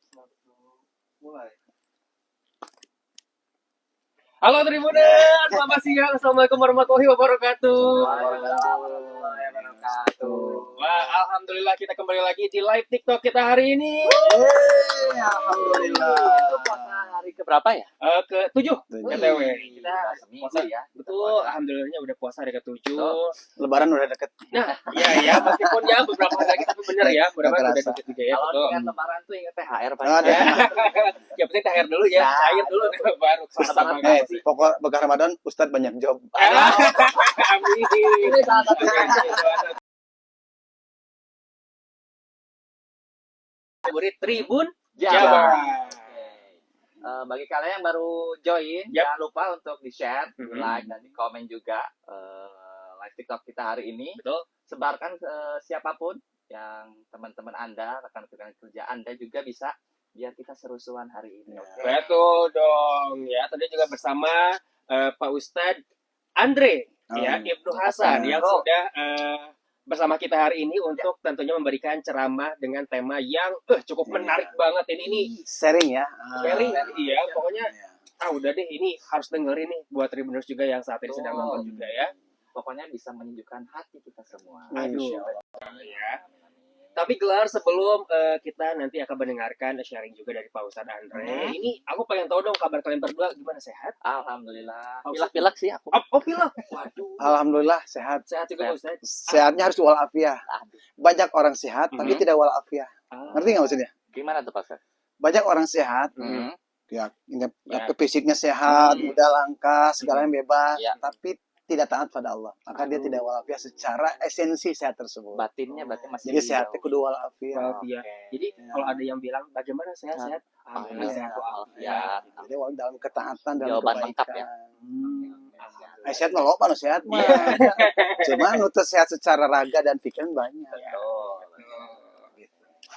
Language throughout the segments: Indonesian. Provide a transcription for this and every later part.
Mulai. Halo Tribuners, selamat siang. Assalamualaikum warahmatullahi wabarakatuh. Warahmatullahi wabarakatuh. Wah, alhamdulillah kita kembali lagi di live TikTok kita hari ini. Alhamdulillah. Itu puasa hari keberapa ya? Ke-7 BTW. Kita puasa ya. Betul, alhamdulillahnya udah puasa hari ke-7. Lebaran udah deket. Nah, ya meskipun ya beberapa hari lagi tapi bener ya, mudah-mudahan udah Kerasa. deket juga ya. Kalau Betul. ingat lebaran tuh ingat THR Ada. Pak. Ya penting cair dulu ya, Nah, cair dulu baru sama Pokok bekas Ramadan Ustadz banyak job. Amin. Ini salah satu Favorit Tribun Jawa. Jawa. Bagi kalian yang baru join, Yap. jangan lupa untuk di-share, Mhm. like, dan di-komen juga live TikTok kita hari ini. Betul. Sebarkan ke siapapun yang teman-teman Anda, rekan-rekan kerja Anda juga bisa, biar kita seru-seruan hari ini. Ya. Oke? Betul dong ya. Tadi juga bersama Pak Ustadz Andre ya Ibnu Hasan yang sudah bersama kita hari ini untuk tentunya memberikan ceramah dengan tema yang cukup menarik banget ini Sharing ya. sharing iya pokoknya Ya. udah deh ini harus dengerin nih buat Tribuners juga yang saat ini sedang nonton juga ya. Pokoknya bisa menyejukkan hati kita semua. Aduh ya. Tapi gelar sebelum kita nanti akan mendengarkan sharing juga dari Pak Ustadz Andre. Ini aku pengen tahu dong kabar kalian berdua gimana, sehat? Alhamdulillah. Pilek-pilek sih aku. Oh pilek. Waduh. Alhamdulillah sehat. Sehat juga Ustadz. Sehatnya harus walafiat. Banyak orang sehat tapi Mhm. tidak walafiat. Ngerti nggak maksudnya? Gimana tuh Pak Ustaz? Banyak orang sehat, Hmm. ya, Ya. fisiknya sehat, mudah langka, segalanya bebas, Ya. tapi tidak taat pada Allah. Maka dia tidak walafiat secara esensi sehat tersebut. Batinnya berarti masih Jadi sehatnya kudu walafiat. Walafiat. Jadi kalau ada yang bilang bagaimana sehat-sehat? Alhamdulillah sehat walafiat. Ya. Jadi dalam ketaatan, dalam Jawaban kebaikan. lengkap ya. Sehat mah loba nu sehat mah. Cuma nu teu sehat secara raga dan pikiran banyak.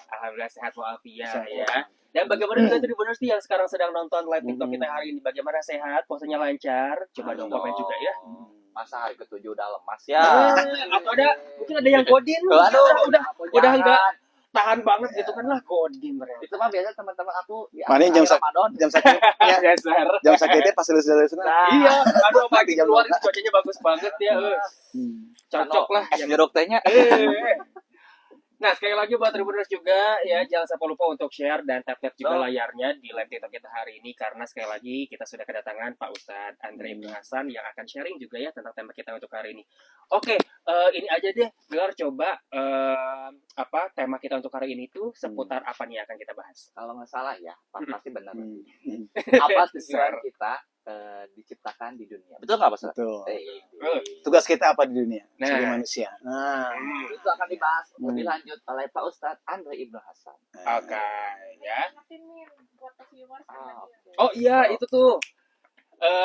Alhamdulillah sehat walafiat Sehat ya. Dan bagaimana juga Tribuners yang sekarang sedang nonton live TikTok kita hari ini? Bagaimana sehat? Puasanya lancar? Coba dong komen juga ya. Masa hari ke-7 udah lemas ya? Atau ada mungkin ada yang godin? Waduh, udah enggak tahan banget gitu kan lah godin mereka. Itu mah biasa teman-teman aku di Mana akhir jam Ramadan. Jam sakit ya, Dasar. jam sakitnya pas lulus Nah, Iya, aduh pagi Jam keluar dua. cuacanya bagus banget ya. Cocok lah. es jeruk tehnya. Nah, sekali lagi buat Tribuners juga ya, jangan sampai lupa untuk share dan tap-tap juga layarnya di live TikTok kita hari ini karena sekali lagi kita sudah kedatangan Pak Ustadz Andre Ibnu Hasan yang akan sharing juga ya tentang tema kita untuk hari ini. Oke, ini aja deh, Gelar coba tema kita untuk hari ini tuh seputar apa nih yang akan kita bahas? Kalau nggak salah ya, pasti benar. Hmm. Apa tujuan kita diciptakan di dunia? Betul nggak Pak Ustaz? Betul. Eh, Tugas kita apa di dunia Nah. sebagai manusia? Nah, Itu akan dibahas lebih lanjut oleh Pak Ustadz Andre Ibnu Hasan. Oke, ya. Ah, Oh iya, itu tuh.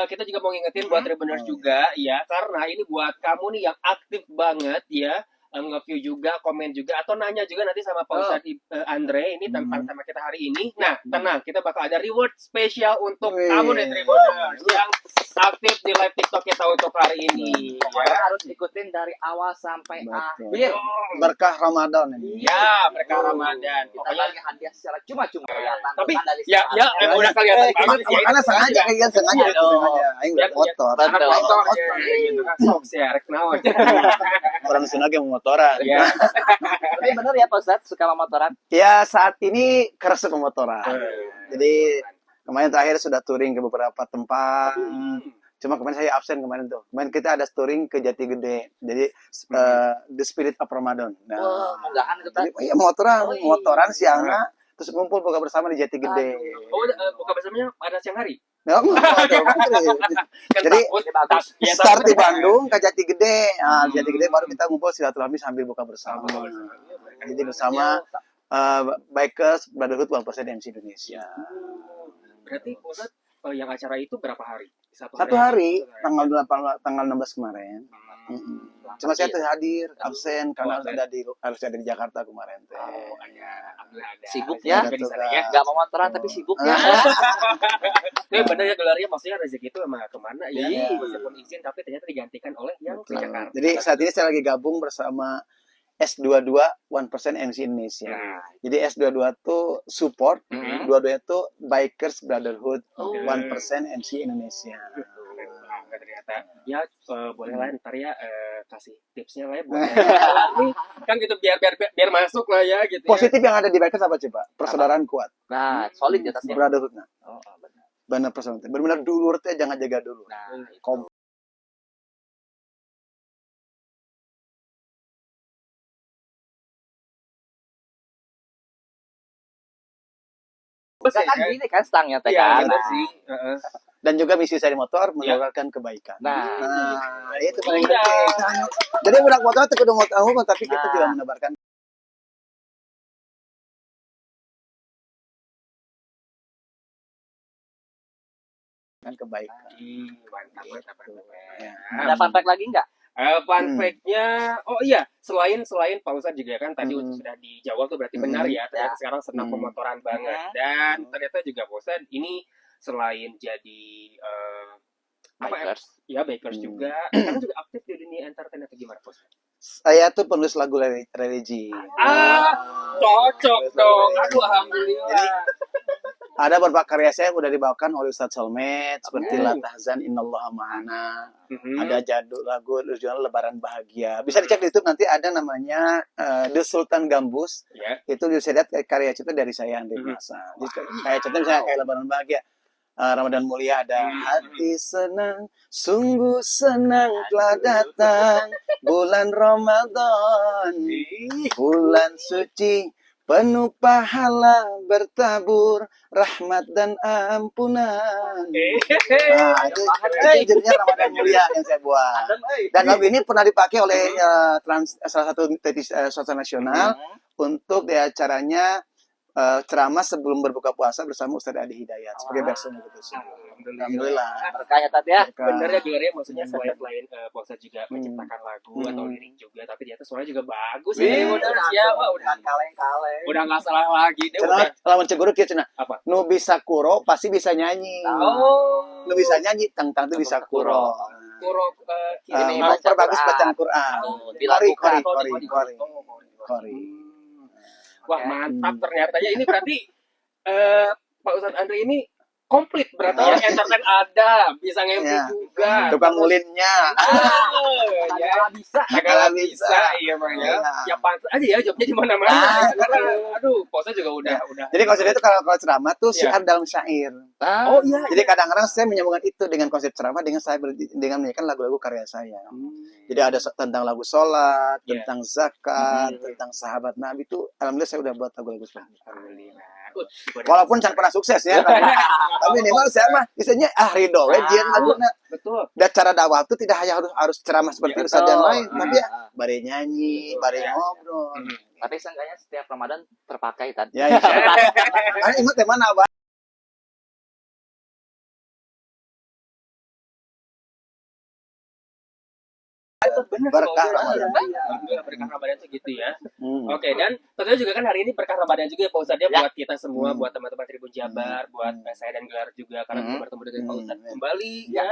Kita juga mau ngingetin buat Tribuners juga ya, karena ini buat kamu nih yang aktif banget ya, nge-view juga, komen juga, atau nanya juga nanti sama Pak Ustadz Andre ini tentang tema kita hari ini. Nah, tenang, kita bakal ada reward spesial untuk Wih. kamu nih Tribuners yang aktif di live TikTok kita untuk hari ini. Pokoknya harus ikutin dari awal sampai Betul. akhir. berkah Ramadan ini. Ya, mereka Ramadan. Kita Pokoknya bagi hadiah secara cuma-cuma kelihatan. tapi Bukan dari ya sekarang. emang udah kelihatan banget ya. Makanya sengaja kalian sengaja Iya dong. aing udah motor. Anak Betul. motor gitu kan. Sok share naon. Orang sengaja mau motoran. Ya. Tapi benar ya Pak Ustadz suka memotoran? Ya saat ini keras pemotoran. Jadi kemarin terakhir sudah touring ke beberapa tempat. Cuma kemarin saya absen kemarin tuh. Kemarin kita ada touring ke Jati Gede. Jadi The Spirit of Ramadan. Nah, Wah, munggahan itu jadi, tadi. iya motoran, Oh, iya. motoran siangnya terus ngumpul buka bersama di Jati Gede. Oh, buka bersamanya pada siang hari. Ya, Kan Jadi, takut. bagus. Ya, start di takut. Bandung ke Jati Gede. Nah, Jati Gede baru kita ngumpul silaturahmi sambil buka bersama. Jadi bersama Bikers Brotherhood 1% MC Indonesia. Berarti pusat yang acara itu berapa hari? Satu hari tanggal 16 kemarin. Cuma saya tuh hadir absen karena harus ada di Jakarta kemarin teh. Oh, ada. Sibuk ya. ya. Di sana Ada ya. Gak mau motoran tapi sibuk ya. Tapi benar ya gelarnya maksudnya rezeki itu emang kemana ya? Iya. Meskipun izin tapi ternyata digantikan oleh yang ke Betul. Jakarta. Jadi saat ini saya lagi gabung bersama S22 1% MC Indonesia. Nah, Jadi S22 tuh support, dua-duanya tuh Bikers Brotherhood Oh. 1% MC Indonesia. keren banget ternyata. Ya boleh lah ntar ya kasih tipsnya lah ya buat yang nih kan gitu biar masuk lah ya gitu ya. Positif yang ada di Bikers apa coba? Persaudaraan kuat. Nah, solid di atasnya. Brotherhood. Nah. Oh, benar. Benar persaudaraan. Benar-benar dulur teh jangan jaga dulu. Nah, Kom- bisa kan gini kan stangnya teh Iya, kan. benar Nah. sih. Dan juga misi saya di motor menebarkan kebaikan. Nah, Itu paling Iya. penting. Jadi budak motor itu kudu tahu, tapi kita Nah. juga menebarkan kebaikan. Mantap. Ya. ada fun fact lagi nggak? Fun fact-nya, oh iya, selain Pak Ustadz juga kan tadi sudah dijawab tuh berarti benar ya. Ternyata sekarang senang pemotoran banget. Dan ternyata juga Pak Ustadz ini selain jadi Bikers. ya bikers juga, sekarang juga aktif di dunia entertain atau gimana Pak Ustadz? Saya tuh penulis lagu religi. Cocok dong. Aduh, alhamdulillah. Ada beberapa karya saya yang udah dibawakan oleh Ustadz Solmed seperti La Tahzan Innallaha Ma'ana. Ada jadul lagu judulnya Lebaran Bahagia. Bisa dicek di YouTube nanti ada namanya The Sultan Gambus. Ya. Itu bisa lihat karya cipta dari saya Andri Masa. Jadi kayak contohnya misalnya kayak Lebaran Bahagia. Ramadan Mulia ada hati senang, sungguh senang telah datang bulan Ramadan, bulan suci penuh pahala bertabur rahmat dan ampunan. Nah, itu jadinya Ramadan Mulia yang saya buat. Dan lagu ini pernah dipakai oleh salah satu swasta nasional untuk di acaranya ceramah sebelum berbuka puasa bersama Ustadz Adi Hidayat sebagai versi gitu sih. Alhamdulillah. Berkah ya Tat ya. Bener ya Gloria, maksudnya selain Pak Ustadz juga menciptakan lagu atau lirik juga, tapi ternyata suaranya juga bagus ya. Udah wah udah kaleng-kaleng. udah nggak salah lagi deh. Cenah lawan ceguruk ya cenah. Apa? Nu bisa kuro pasti bisa nyanyi. Oh, Nu bisa nyanyi tang-tang tuh bisa kuro. Kurok Memperbagus bacaan Quran. Kori. Wah mantap ternyata ya, ini berarti Pak Ustadz Andri ini komplit berarti ya, entertain ada, bisa nge-MC juga, tukang ulinnya, ya bisa, segala bisa, iya bang ya, ya pantas aja ya jobnya di mana-mana, karena aduh, Pak Ustadz juga udah. Jadi konsepnya itu kalau ceramah tuh syair dalam syair. Oh iya. Jadi kadang-kadang saya menyambungkan itu dengan konsep ceramah dengan saya dengan menyanyikan lagu-lagu karya saya. Jadi ada tentang lagu sholat, tentang zakat, tentang sahabat Nabi itu, alhamdulillah saya udah buat lagu-lagu seperti itu. Alhamdulillah. Walaupun jangan pernah sukses ya, tapi minimal saya mah misalnya ridho, dia laguna. Betul. Dan cara dakwah itu tidak hanya harus ceramah seperti ustadz yang lain, tapi ya bare nyanyi, bare ngobrol. Tapi seenggaknya setiap Ramadan terpakai tadi. Ya, ingat yang mana abah? Berkah Ramadan. Berkah Ramadan itu gitu ya. Oke, dan tentunya juga kan hari ini berkah Ramadan juga ya Pak Ustadz ya, buat kita semua, buat teman-teman Tribun Jabar, buat saya dan Gelar juga, karena kita bertemu dengan Pak Ustadz kembali ya.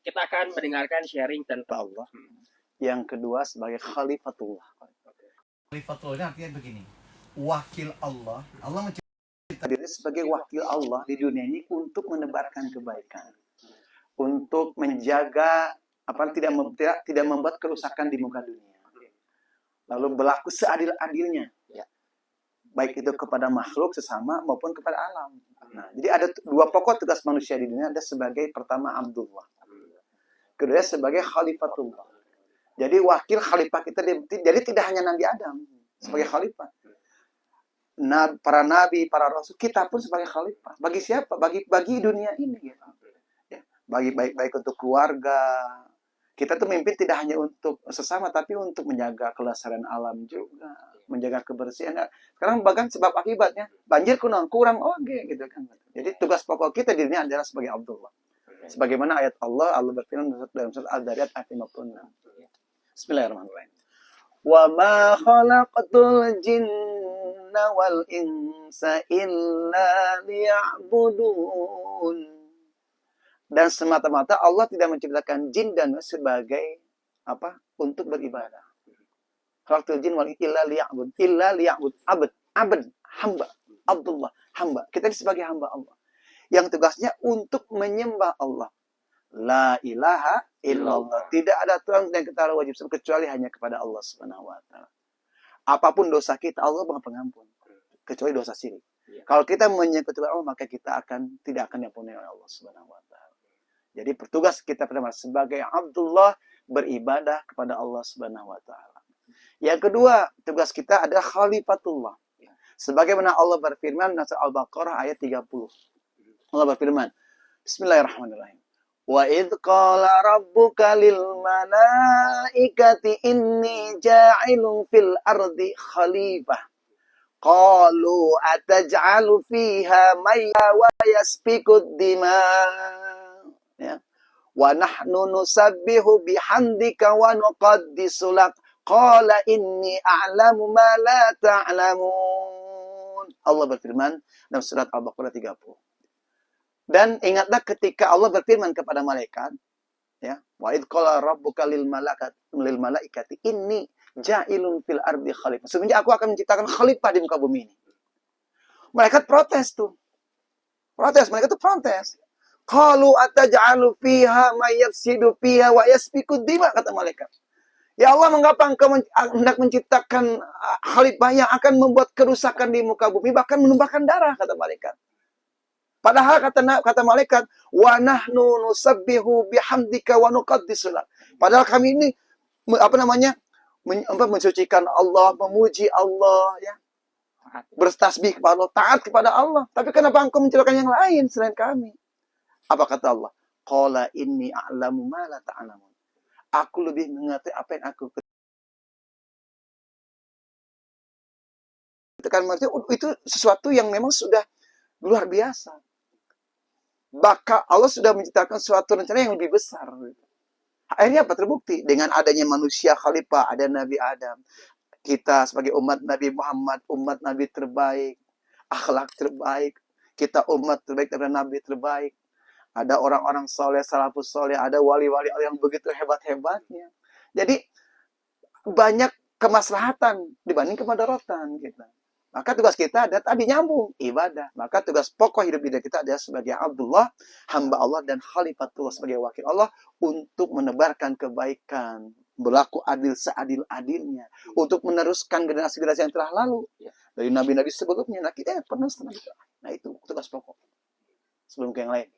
Kita akan mendengarkan sharing tentang Allah. Yang kedua sebagai khalifatullah. Khalifatullah artinya begini. Wakil Allah. Allah menciptakan diri sebagai wakil Allah di dunia ini untuk menebarkan kebaikan. Untuk menjaga tidak membuat kerusakan di muka dunia. Lalu berlaku seadil-adilnya. Baik itu kepada makhluk sesama maupun kepada alam. Nah, jadi ada dua pokok tugas manusia di dunia, ada sebagai pertama Abdullah. Kedua sebagai khalifatullah. Jadi wakil khalifah kita, jadi tidak hanya Nabi Adam sebagai khalifah. Para nabi, para rasul, kita pun sebagai khalifah. Bagi siapa? Bagi dunia ini. Gitu. Ya. Bagi baik untuk keluarga. Kita tuh mimpin tidak hanya untuk sesama, tapi untuk menjaga kelestarian alam juga, menjaga kebersihan. Sekarang bahkan sebab akibatnya banjir kurang oke gitu kan. Jadi tugas pokok kita di dunia adalah sebagai Abdullah. Sebagaimana ayat Allah berfirman dalam surat Al-Dariyat ayat 56. Bismillahirrahmanirrahim. Wa ma khalaqtul jinna wal insa illa liya'budun. Dan semata-mata Allah tidak menciptakan jin dan sebagai untuk beribadah. Khalaqtul jin wal illa liya'bud. Abd, hamba. Abdullah, hamba. Kita ini sebagai hamba Allah. Yang tugasnya untuk menyembah Allah. La ilaha illallah. Tidak ada Tuhan yang kita wajib sembah kecuali hanya kepada Allah Subhanahu wa taala. Apapun dosa kita, Allah Maha Pengampun. Kecuali dosa syirik. Kalau kita menyekutukan Allah, maka kita tidak akan diampuni oleh Allah Subhanahu wa taala. Jadi petugas kita pertama sebagai Abdullah beribadah kepada Allah Subhanahu wa taala. Yang kedua, tugas kita adalah khalifatullah. Sebagaimana Allah berfirman dalam surah Al-Baqarah ayat 30. Allah berfirman, Bismillahirrahmanirrahim. Wa idh qala rabbuka lil malaikati inni ja'ilun fil ardi khalifah. Qalu ataj'alu fiha may wa yasfiku dima. Ya. Wa nahnu nusabbihu bihamdika wa nuqaddisu lak. Qala inni a'lamu ma la ta'lamun. Allah berfirman dalam surat Al-Baqarah 30. Dan ingatlah ketika Allah berfirman kepada malaikat, ya, wa idh qala rabbuka lil malaikati inni ja'ilun fil ardi khalifah. Sebenarnya aku akan menciptakan khalifah di muka bumi ini. Malaikat protes tuh. Malaikat tuh protes. Qalu ataj'alu fiha may yafsidu fiha wa yasfiku dima, kata malaikat. Ya Allah, mengapa engkau hendak menciptakan khalifah yang akan membuat kerusakan di muka bumi, bahkan menumpahkan darah, kata malaikat. Padahal kata malaikat, wa nahnu nusabbihu bihamdika wa nuqaddisu lak. Padahal kami ini mensucikan Allah, memuji Allah, ya. Bertasbih kepada Allah, taat kepada Allah. Tapi kenapa engkau menciptakan yang lain selain kami? Apa kata Allah? Qala inni a'lamu ma la ta'lamun. Aku lebih mengerti apa yang aku katakan. Maksudnya itu sesuatu yang memang sudah luar biasa. Bahkan Allah sudah menciptakan suatu rencana yang lebih besar. Akhirnya apa? Terbukti dengan adanya manusia khalifah, ada Nabi Adam. Kita sebagai umat Nabi Muhammad, umat Nabi terbaik, akhlak terbaik. Kita umat terbaik dari Nabi terbaik. Ada orang-orang soleh, salafus soleh, ada wali-wali yang begitu hebat-hebatnya. Jadi banyak kemaslahatan dibanding kemudaratan kita. Maka tugas kita ada tadi nyambung ibadah. Maka tugas pokok hidup kita adalah sebagai Abdullah, hamba Allah dan khalifatullah sebagai wakil Allah untuk menebarkan kebaikan, berlaku adil seadil-adilnya, untuk meneruskan generasi-generasi yang telah lalu dari nabi-nabi sebelumnya. Nah, kita pernah setengah itu. Nah, itu tugas pokok. Sebelum ke yang lain.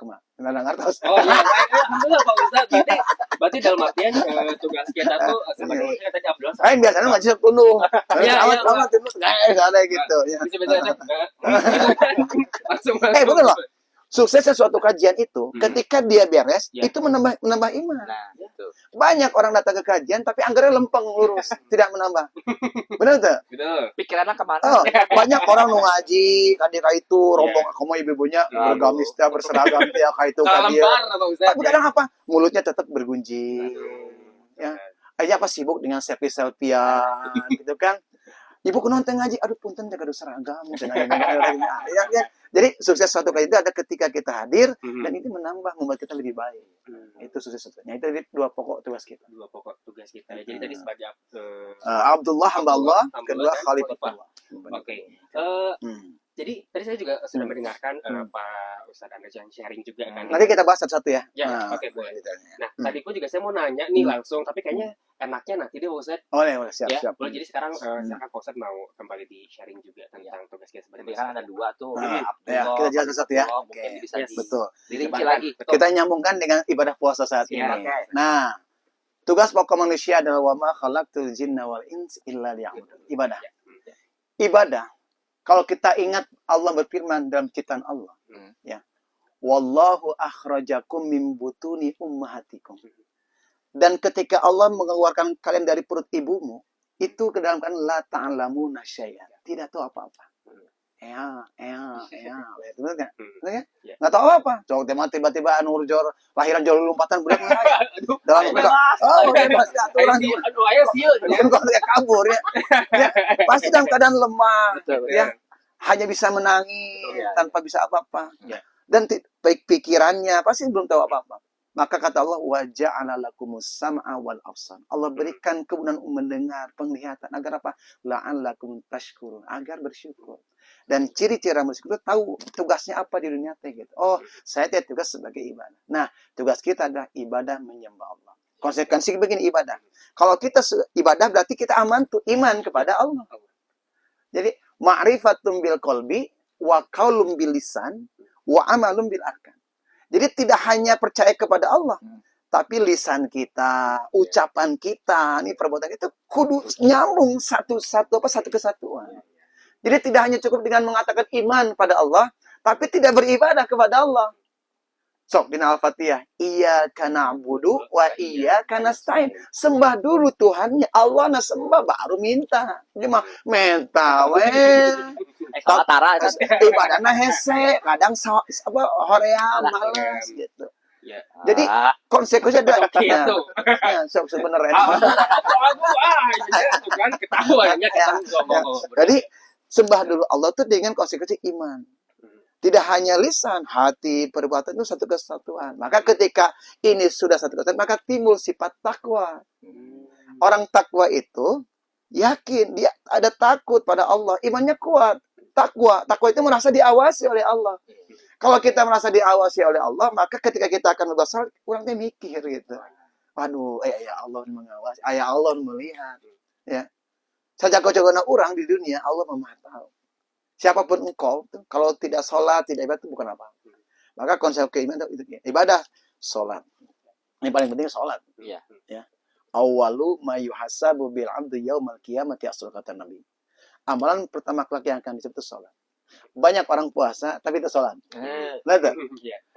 Kemana? Nggak ngerti. Oh iya, alhamdulillah Pak Ustadz. Berarti dalam artian tugas kita tuh seperti yang tadi Abdullah. Biasanya masih penuh. Iya, amat itu nggak ada gitu. Bisa langsung. Bener loh. Suksesnya suatu kajian itu, ketika dia beres, Ya. itu menambah iman. Nah, itu. Banyak orang datang ke kajian, tapi anggarannya lempeng lurus, tidak menambah. Benar tuh? Betul. Pikirannya kemana? Banyak orang nu ngaji, kadang itu rombong, kamu ibu-ibunya bergamis, berseragam, ya kayak itu kajian. Lembar Pak Ustadz. Tapi kadang apa? Mulutnya tetap bergunjing. Ya. Aja apa sibuk dengan selfie-selfiean, gitu kan? Ibu nonton ngaji, aduh punten jaga seragam. Ya. Jadi sukses suatu kali itu ada ketika kita hadir dan itu membuat kita lebih baik. Itu sukses satunya. Itu dua pokok tugas kita. Dua pokok tugas kita. Jadi tadi sebagai Abdullah hamba Allah, hamba kedua dan khalifatullah. Oke. Jadi tadi saya juga sudah mendengarkan Pak Ustadz Anda yang sharing juga kan. Nanti kita bahas satu-satu ya. Ya, oke boleh. gitu. Nah, tadi pun juga saya mau nanya nih langsung, tapi kayaknya enaknya nanti deh Pak Ustadz. Boleh, siap. Ya, boleh. Jadi sekarang silakan Pak Ustadz mau kembali di sharing juga tentang tugas kita sebagai Jadi kan ada dua tuh. Ya, kita jelaskan satu ya. Mungkin Oke. bisa Betul. dirinci lagi. Kita nyambungkan dengan ibadah puasa saat ini. Oke. Nah, tugas pokok manusia adalah wa ma khalaqtul jinna wal ins illa liya'budun. Ibadah. Ibadah. Kalau kita ingat Allah berfirman dalam ciptaan Allah, ya. Wallahu akhrajakum min butuni ummahatikum. Dan ketika Allah mengeluarkan kalian dari perut ibumu, itu ke dalam kan la ta'lamuna syai'an. Tidak tahu apa-apa. Betul enggak? Enggak tahu apa. Coba tiba-tiba nurjor lahiran jauh lompatan budak dalam bebas aturan. Aduh, ayo siul. Kalau dia kabur ya. Pasti dalam keadaan lemah, ya. Hanya bisa menangis tanpa bisa apa-apa. Dan baik pikirannya pasti belum tahu apa-apa. Maka kata Allah, wa ja'ala lakumus sam'a wal absar. Allah berikan kemudahan mendengar, penglihatan agar apa? La'allakum tashkurun, agar bersyukur. Dan ciri-ciri orang bersyukur itu tahu tugasnya apa di dunia teh gitu. Oh, saya teh tugas sebagai ibadah. Nah, tugas kita adalah ibadah menyembah Allah. Konsekuensi begini ibadah. Kalau kita ibadah berarti kita aman tuh iman kepada Allah. Jadi ma'rifatum bil qalbi wa qaulum bil lisan wa amalum bil arkan. Jadi tidak hanya percaya kepada Allah, tapi lisan kita, ucapan kita, ini perbuatan itu kudu nyambung satu kesatuan. Jadi tidak hanya cukup dengan mengatakan iman pada Allah, tapi tidak beribadah kepada Allah. Sok di Al-Fatihah, iyyaka na'budu wa iyyaka nasta'in. Sembah dulu Tuhannya, Allah na sembah baru minta. Jadi mah minta Tara kan. ibadahna hese, kadang hoream malas gitu. Ya. Jadi konsekuensinya adalah Gitu. sok sebenarnya. Itu kan ketahuannya kita ngomong. Jadi sembah dulu Allah tuh dengan konsekuensi iman. Tidak hanya lisan, hati, perbuatan itu satu kesatuan. Maka ketika ini sudah satu kesatuan, maka timbul sifat takwa. Orang takwa itu yakin, dia ada takut pada Allah, imannya kuat. Takwa itu merasa diawasi oleh Allah. Kalau kita merasa diawasi oleh Allah, maka ketika kita akan berbuat salah, orangnya mikir gitu. Waduh, ya Allah mengawasi, ya Allah melihat. Ya. Sajago-jagoan orang di dunia, Allah memantau. Siapapun engkau, kalau tidak sholat, tidak ibadah, itu bukan apa. Maka konsep keimanan itu ibadah, sholat. Ini paling penting sholat. Iya. Ya. Awalu ma yuhasabu bil abdi yaumal qiyamati as-shalah, kata Nabi. Amalan pertama kelak yang akan disebut sholat. Banyak orang puasa, tapi itu sholat. Lihat tuh.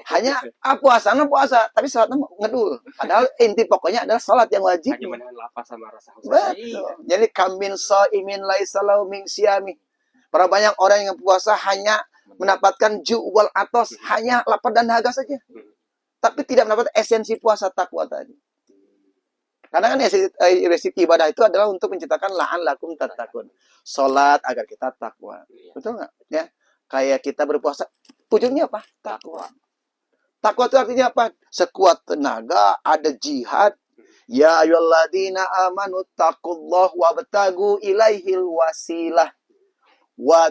Hanya puasanya puasa, tapi sholatnya ngedul. Padahal inti pokoknya adalah sholat yang wajib. Hanya menahan lapar sama rasa haus. Betul. Jadi kamin sha'imin laisa lahu min siyami. Para banyak orang yang puasa hanya mendapatkan ju'wal atos, hanya lapar dan dahaga saja. Tapi tidak mendapatkan esensi puasa takwa tadi. Karena kan esensi ibadah itu adalah untuk menciptakan la'allakum tattaqun. Salat agar kita takwa. Betul nggak? Ya. Kayak kita berpuasa, ujungnya apa? Takwa. Takwa itu artinya apa? Sekuat tenaga, ada jihad. Ya ayyuhalladzina amanu taqullaha wabtagu ilaihil wasilah.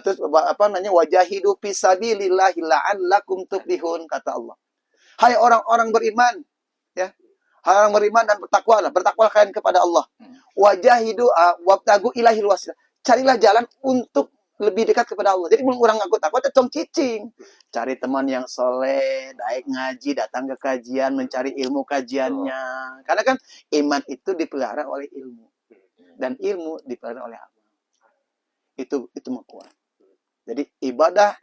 Terus wajahidu fisabilillahi la'allakum tuflihun, kata Allah. Hai orang-orang beriman, ya. Hai orang beriman dan bertakwalah kalian kepada Allah. Wajahidu wabtagu ilaihil wasilah. Carilah jalan untuk lebih dekat kepada Allah. Jadi orang ngaku takwa itu cicing. Cari teman yang soleh, baik ngaji, datang ke kajian, mencari ilmu kajiannya. Karena kan iman itu dipelihara oleh ilmu. Dan ilmu dipelihara oleh Allah. Itu kuat. Jadi ibadah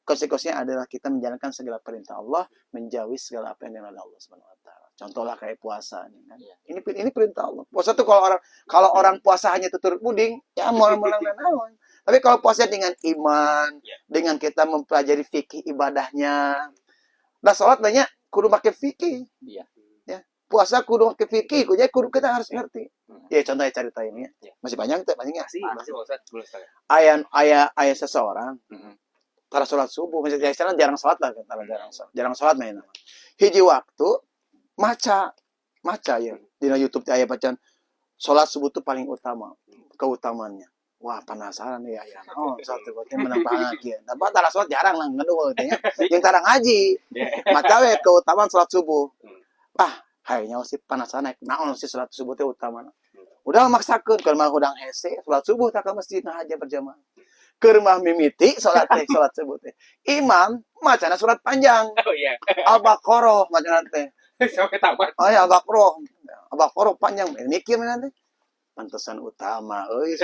konsekuensinya adalah kita menjalankan segala perintah Allah, menjauhi segala apa yang dilarang Allah Subhanahu wa taala. Contohlah kayak puasa nih kan. Ini perintah Allah. Puasa tuh kalau orang puasa hanya tutur puding, ya molang-molang dan naon. Tapi kalau puasa dengan iman, dengan kita mempelajari fikih ibadahnya. Nah, salat banyak kudu pakai fikih. Iya. Ya. Puasa kudu pakai fikih, jadi kudu kita harus ngerti. Ya contohnya cerita ini ya. Masih panjang tuh, panjangnya. Masih Ustaz, boleh saya. Ayah seseorang tara sholat subuh, misalnya sekarang jarang sholat lah, jarang sholat main. Hiji waktu maca ya di YouTube ayah bacaan sholat subuh itu paling utama, keutamannya. Wah penasaran ya. Oh satu buatnya menang bahagia. Tapi tara sholat jarang lah ngeduh katanya. Yang tara ngaji, maca we keutamaan sholat subuh. Hayanya sih penasaran naon sih sholat subuh itu utama. Udah maksakeun kalau mah udang hese sholat subuh tak ke masjid nah aja berjamaah. Keur mah mimiti sholat subuh teh. Imam macana surat panjang. Oh iya. Al-Baqarah macana teh. Sampai tamat. Oh ya Al-Baqarah panjang mikir nanti. Pantesan utama euy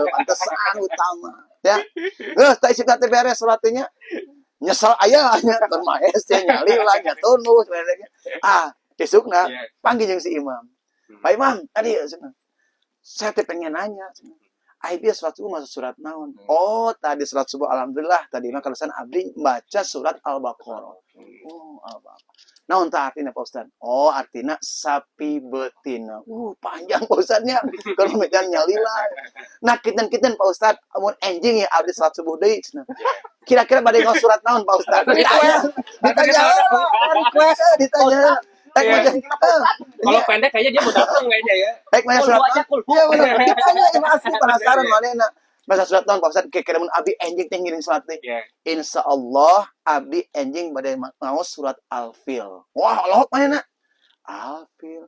pantesan utama. Ya. Geus teh isi teh beres salatnya. Nyesel aya nya keur mah hese nyalila nya tunus. Besokna panggil jeung si imam. Pak Imam, tadi saya pengen nanya. Dia surat subuh masuk surat naon? Oh, tadi surat subuh alhamdulillah. Tadi mah kalau abdi baca surat Al-Baqarah. Oh, Al-Baqarah. Naon tah artinya Pak Ustaz? Oh, artinya sapi betina. Panjang Pak Ustaznya. Kalau medan nyalila. Nah, kiten Pak Ustaz, amun anjing ya abdi surat subuh deui. Kira-kira bade ngos surat naon Pak Ustaz? Ditanya. Ditanya. Naik Iya. majelis. Kalau pendek kayaknya dia mau datang kayaknya ya. Naik majelis Kul surat. aja kul. Iya benar. Ditanya ini asli penasaran Iya. manehna. Masa surat tahun Pak Ustaz kekeramun abi enjing teh ngiring surat teh. Iya. Insyaallah abi enjing bade maos surat Al-Fil. Wah, Allah manehna. Al-Fil.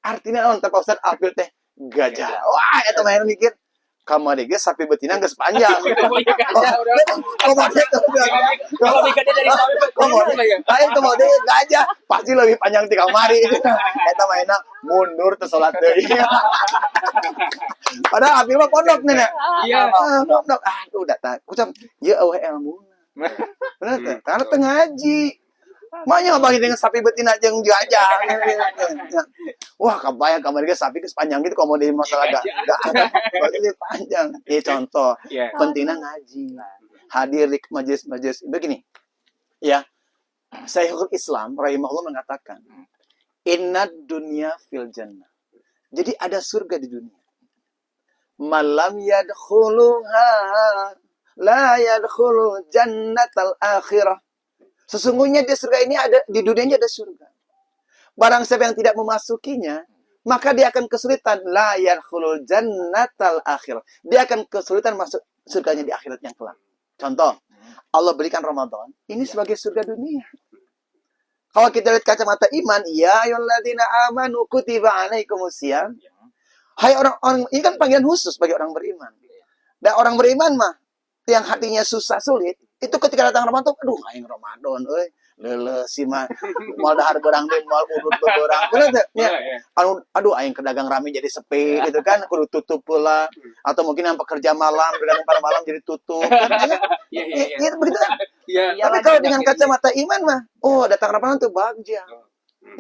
Artinya naon teh Pak Ustaz Al-Fil teh? Gajah. Wah, eta manehna mikir. Kamari ge sapi betina geus panjang. Iya, gajah udah. Komode Kalau mikirnya dari sapi komode. betina ya. Lain komode gajah pasti lebih panjang ti kamari. Eta mainna mundur teu salat deui. Padahal Abil mah pondok nih. Iya. Pondok. Aduh datang. Kucam, ya eueuh ilmu. Bener teh. Karena teu ngaji. Makanya bagi dengan sapi betina jeung gajah. Wah, kabayang kamari ge sapi geus panjang gitu komode masalah gak ada. Berarti panjang. Ini contoh. Iya. Pentingnya ngaji. Hadir di majelis begini. Ya. Syekhul Islam rahimahullah mengatakan, "Innad dunya fil jannah." Jadi ada surga di dunia. Malam yadkhuluha la yadkhulu jannatal akhirah. Sesungguhnya di surga ini ada, di dunianya ada surga. Barang siapa yang tidak memasukinya, maka dia akan kesulitan. La yadkhulul jannatal akhirah. Dia akan kesulitan masuk surganya di akhirat yang kelak. Contoh, Allah berikan Ramadan, ini sebagai surga dunia. Kalau kita lihat kacamata iman, ya ayyuhalladzina amanu kutiba alaikumusiyam. Hai orang-orang, ini kan panggilan khusus bagi orang beriman. Dan orang beriman mah, yang hatinya susah sulit, itu ketika datang Ramadan, aduh aing Ramadan euy, leuleuh si mah moal dahar beurang deui moal urut beurang. Bener teh? Ya. Aduh aing ke dagang rame jadi sepi gitu kan, kudu tutup pula. Atau mungkin yang pekerja malam, berdagang pada malam jadi tutup. Kan Iya, iya, iya. Iya begitu kan? Iya. Tapi kalau dengan kacamata iman mah, oh datang Ramadan tuh bahagia.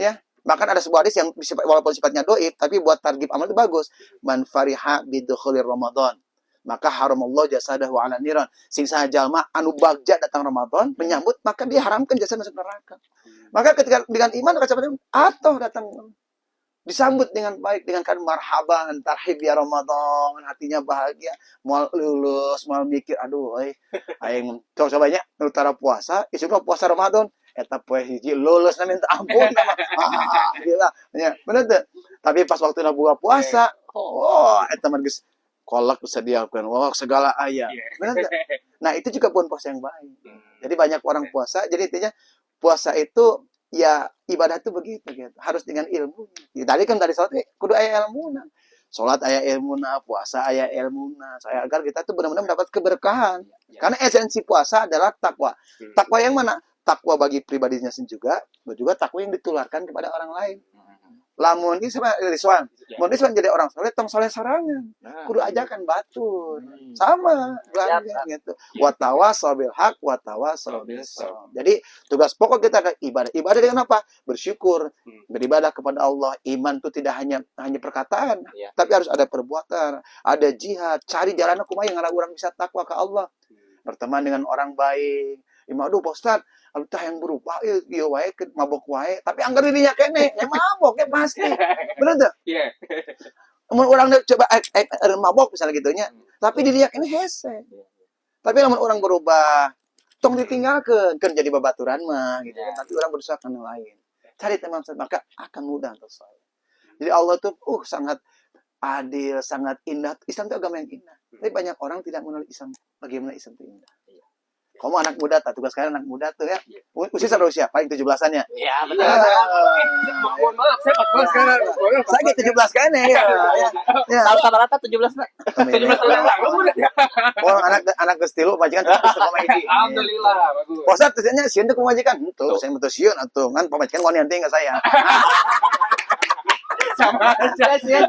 Ya. Bahkan ada sebuah hadis yang walaupun sifatnya doib, tapi buat targib amal itu bagus. Man fariha bidukhulir Ramadan. Maka haramallahu jasadahu ala niran. Sing saha jalma anu bagja datang Ramadan menyambut, maka diharamkan jasa masuk neraka. Maka ketika dengan iman kacamata atau datang disambut dengan baik, dengan kan marhaban tarhib ya Ramadan, hatinya bahagia, moal lulus, moal mikir aduh aing coba-cobanya utara puasa, isuk puasa Ramadan eta poe hiji lulus na minta ampun gila nya bener teh. Tapi pas waktu buka puasa, oh eta mah geus kolak bisa diakukan, wah segala aya. Bener teh? Nah, itu juga bukan puasa yang baik. Jadi banyak orang puasa, jadi intinya puasa itu ya ibadah itu begitu gitu. Harus dengan ilmu. Ya, tadi kan dari salat kudu aya ilmuna. Salat aya ilmuna, puasa aya ilmuna. Saya agar kita tuh benar-benar mendapat keberkahan. Karena esensi puasa adalah takwa. Takwa yang mana? Takwa bagi pribadinya sendiri juga takwa yang ditularkan kepada orang lain. Lamun ini sama Rizwan. Mun Rizwan jadi orang soleh, tong soleh sorangan. Kudu ajakan batur. Sama belanja gitu. Wa tawasau bil haq wa tawasau bis sabr. Jadi tugas pokok kita adalah ibadah. Ibadah dengan apa? Bersyukur, beribadah kepada Allah. Iman itu tidak hanya perkataan, tapi harus ada perbuatan, ada jihad, cari jalan kumaha yang orang bisa takwa ke Allah. Berteman dengan orang baik. Aduh Pak Ustaz, tah yang berubah ieu wae mabok wae, tapi anggar dirinya kene, ya mabok ya pasti. Bener teu? Iya. Mun urang coba mabok misalnya gitu nya, tapi dirinya kene hese. Tapi lamun orang berubah, tong ditinggalkeun, kan jadi babaturan mah gitu kan. Tapi orang berusaha kana lain. Cari teman maka akan mudah untuk saya. Jadi Allah tuh sangat adil, sangat indah. Islam itu agama yang indah. Tapi banyak orang tidak mengenal Islam. Bagaimana Islam itu indah. Kamu anak muda, tugas kalian anak muda tuh ya. Usia sampai usia, paling 17-an ya. Iya, betul. Mohon maaf, saya 14 sekarang. Saya 17 kan ya. Ya. Sama rata 17 nak. 17 tahun lalu udah. Oh, anak geus tilu majikan terus sama hiji. Alhamdulillah, bagus. Posat tanya sieun teh majikan. Tuh, saya betul sieun atuh. Kan pamajikan wani henteu enggak saya. Sama aja.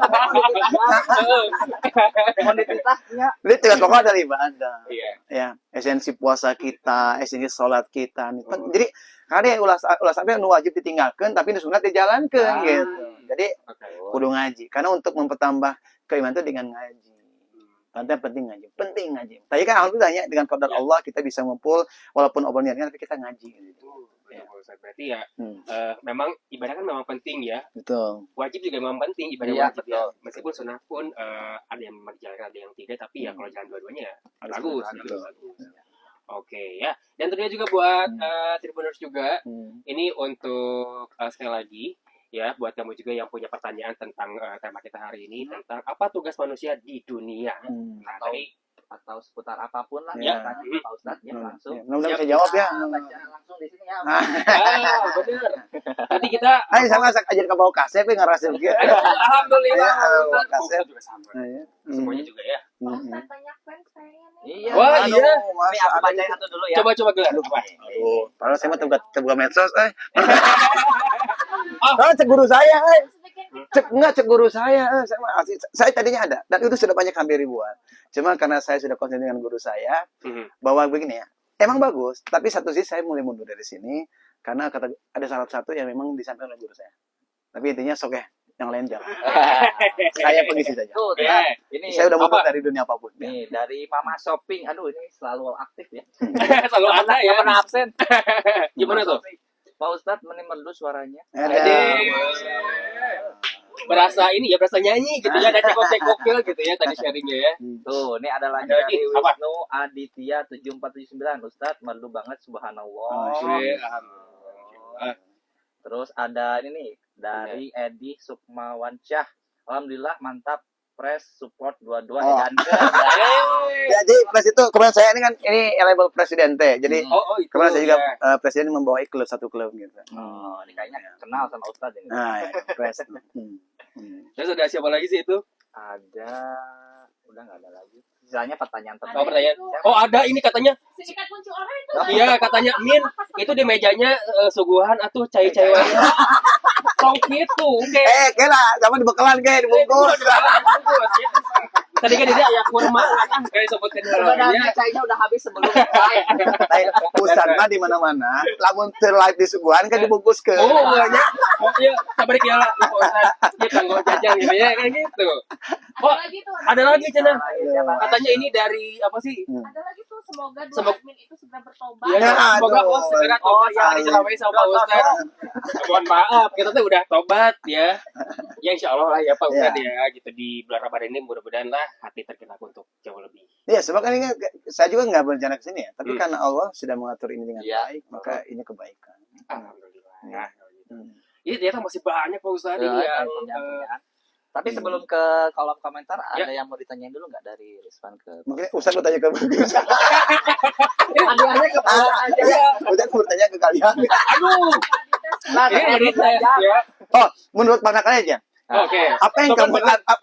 Monetitasnya. Jadi tugas pokok adalah ibadah. Iya. Ya, esensi puasa kita, esensi salat kita nih. Jadi kadang ulah sampai nu wajib ditinggalkan tapi nu sunat dijalankeun gitu. Jadi kudu ngaji karena untuk mempertambah keimanan itu dengan ngaji. Nanti penting ngaji. Tapi kan alhamdulillahnya dengan qadar Allah kita bisa ngumpul walaupun obrol niatnya tapi kita ngaji gitu. Berarti ya memang ibadah kan memang penting ya. Betul. Wajib juga memang penting ibadah Iya, wajib ya. Meskipun sunnah pun ada yang menjalankan ada yang tidak, tapi ya kalau jalan dua-duanya ya bagus. Oke ya. Dan tentunya juga buat Tribuners juga ini untuk sekali lagi ya buat kamu juga yang punya pertanyaan tentang tema kita hari ini tentang apa tugas manusia di dunia. Nah, tadi atau seputar apapun lah Ya. tanya Pak Ustadz ya langsung. Ya, mudah-mudahan bisa jawab ya. Baca langsung di sini ya. benar. Nanti kita Ayo sama ajar ke bawah kasep ya ngerasa gitu. alhamdulillah Ya, Ustaz. makasih. Ustaz juga sama. Nah, ya. Semuanya juga ya. Pak Ustadz banyak fans kayaknya nih. Iya. Wah, Aduh, iya. Ini masa aku ada bacain itu? satu dulu ya. Coba gelar apa? Aduh, padahal saya mah terbuka medsos, cek guru saya, cek guru saya, saya mah asli, saya tadinya ada, dan itu sudah banyak hampir ribuan. Cuma karena saya sudah konsen dengan guru saya, bahwa begini ya, emang bagus, tapi satu sisi saya mulai mundur dari sini, karena ada salah satu yang memang disampaikan oleh guru saya. Tapi intinya sok ya, yang lain jangan. Saya pengisi saja. Tuh, Oke. ya. Ini Saya udah mundur Apa? dari dunia apapun. Ya. nih dari Mama Shopping. Aduh, ini selalu aktif ya. Selalu ada ya. Nggak pernah absen. Gimana Mama tuh? Shopping. Pak Ustadz merdu suaranya. Ada. Berasa ini ya, berasa nyanyi gitu ya, ada cekok-cekoknya gitu ya tadi sharingnya ya. Tuh, ini ada lagi Ada lagi, dari apa? Wisnu Aditya 7479. Ustadz merdu banget subhanallah. Oke, alhamdulillah. Terus ada ini nih dari Edi Sukmawansyah. Alhamdulillah mantap press support dua-dua Oh. dan Jadi plus itu kemarin saya ini label presidente. Jadi Oh, itu. kemarin saya juga ya. presiden membawahi klub satu klub gitu. Oh, ini kayaknya kenal sama Ustadz ini. Nah, ya, pres. Terus ada siapa lagi sih itu? Ada udah nggak ada lagi. Sisanya pertanyaan Oh, pertanyaan. Oh, ada ini katanya. Sindikat kunci orang itu. Iya, katanya Min, itu di mejanya suguhan atuh cai-cai wae. Sok gitu, oke. Kela, sama dibekalan kayak dibungkus. Tadi kan dia aya kurma kan kayak sebutkan sebenarnya kayaknya udah habis sebelum mulai. Pusat mah di mana-mana, lamun teu live di suguhan kan dibungkuskeun. Oh, banyak. Oh, iya, sabar ya lah. Ya tanggo jajan gitu ya, kayak gitu. Ada Oh, lagi tuh. ada lagi cenah. Siapa? Katanya ini dari apa sih? Ada lagi tuh semoga dua Semoga- admin itu segera bertobat. Ya, semoga aduh. bos segera tobat ya dicelamai sama Pak Ustaz. Mohon maaf, kita tuh udah tobat ya. Ya insya Allah lah ya Pak Ustaz ya, gitu di bulan Ramadan ini mudah-mudahan lah hati tergerak untuk jauh lebih. Iya, sebab kan ini saya juga nggak berencana ke sini ya, tapi karena Allah sudah mengatur ini dengan Iya. baik, maka ini kebaikan. Alhamdulillah. Nah, Hmm. ini ternyata masih banyak Pak Ustaz ini ya. Pertanyaan. Tapi sebelum ke kolom komentar, Ya. ada yang mau ditanyain dulu nggak dari Rizwan ke Mungkin Ustaz bertanya ke Hadiahnya ke bawah aja. Ustaz bertanya ke kalian. Aduh, Nah, ini tadi dari tes ya. Oh, menurut pandangan kalian aja, Oke. apa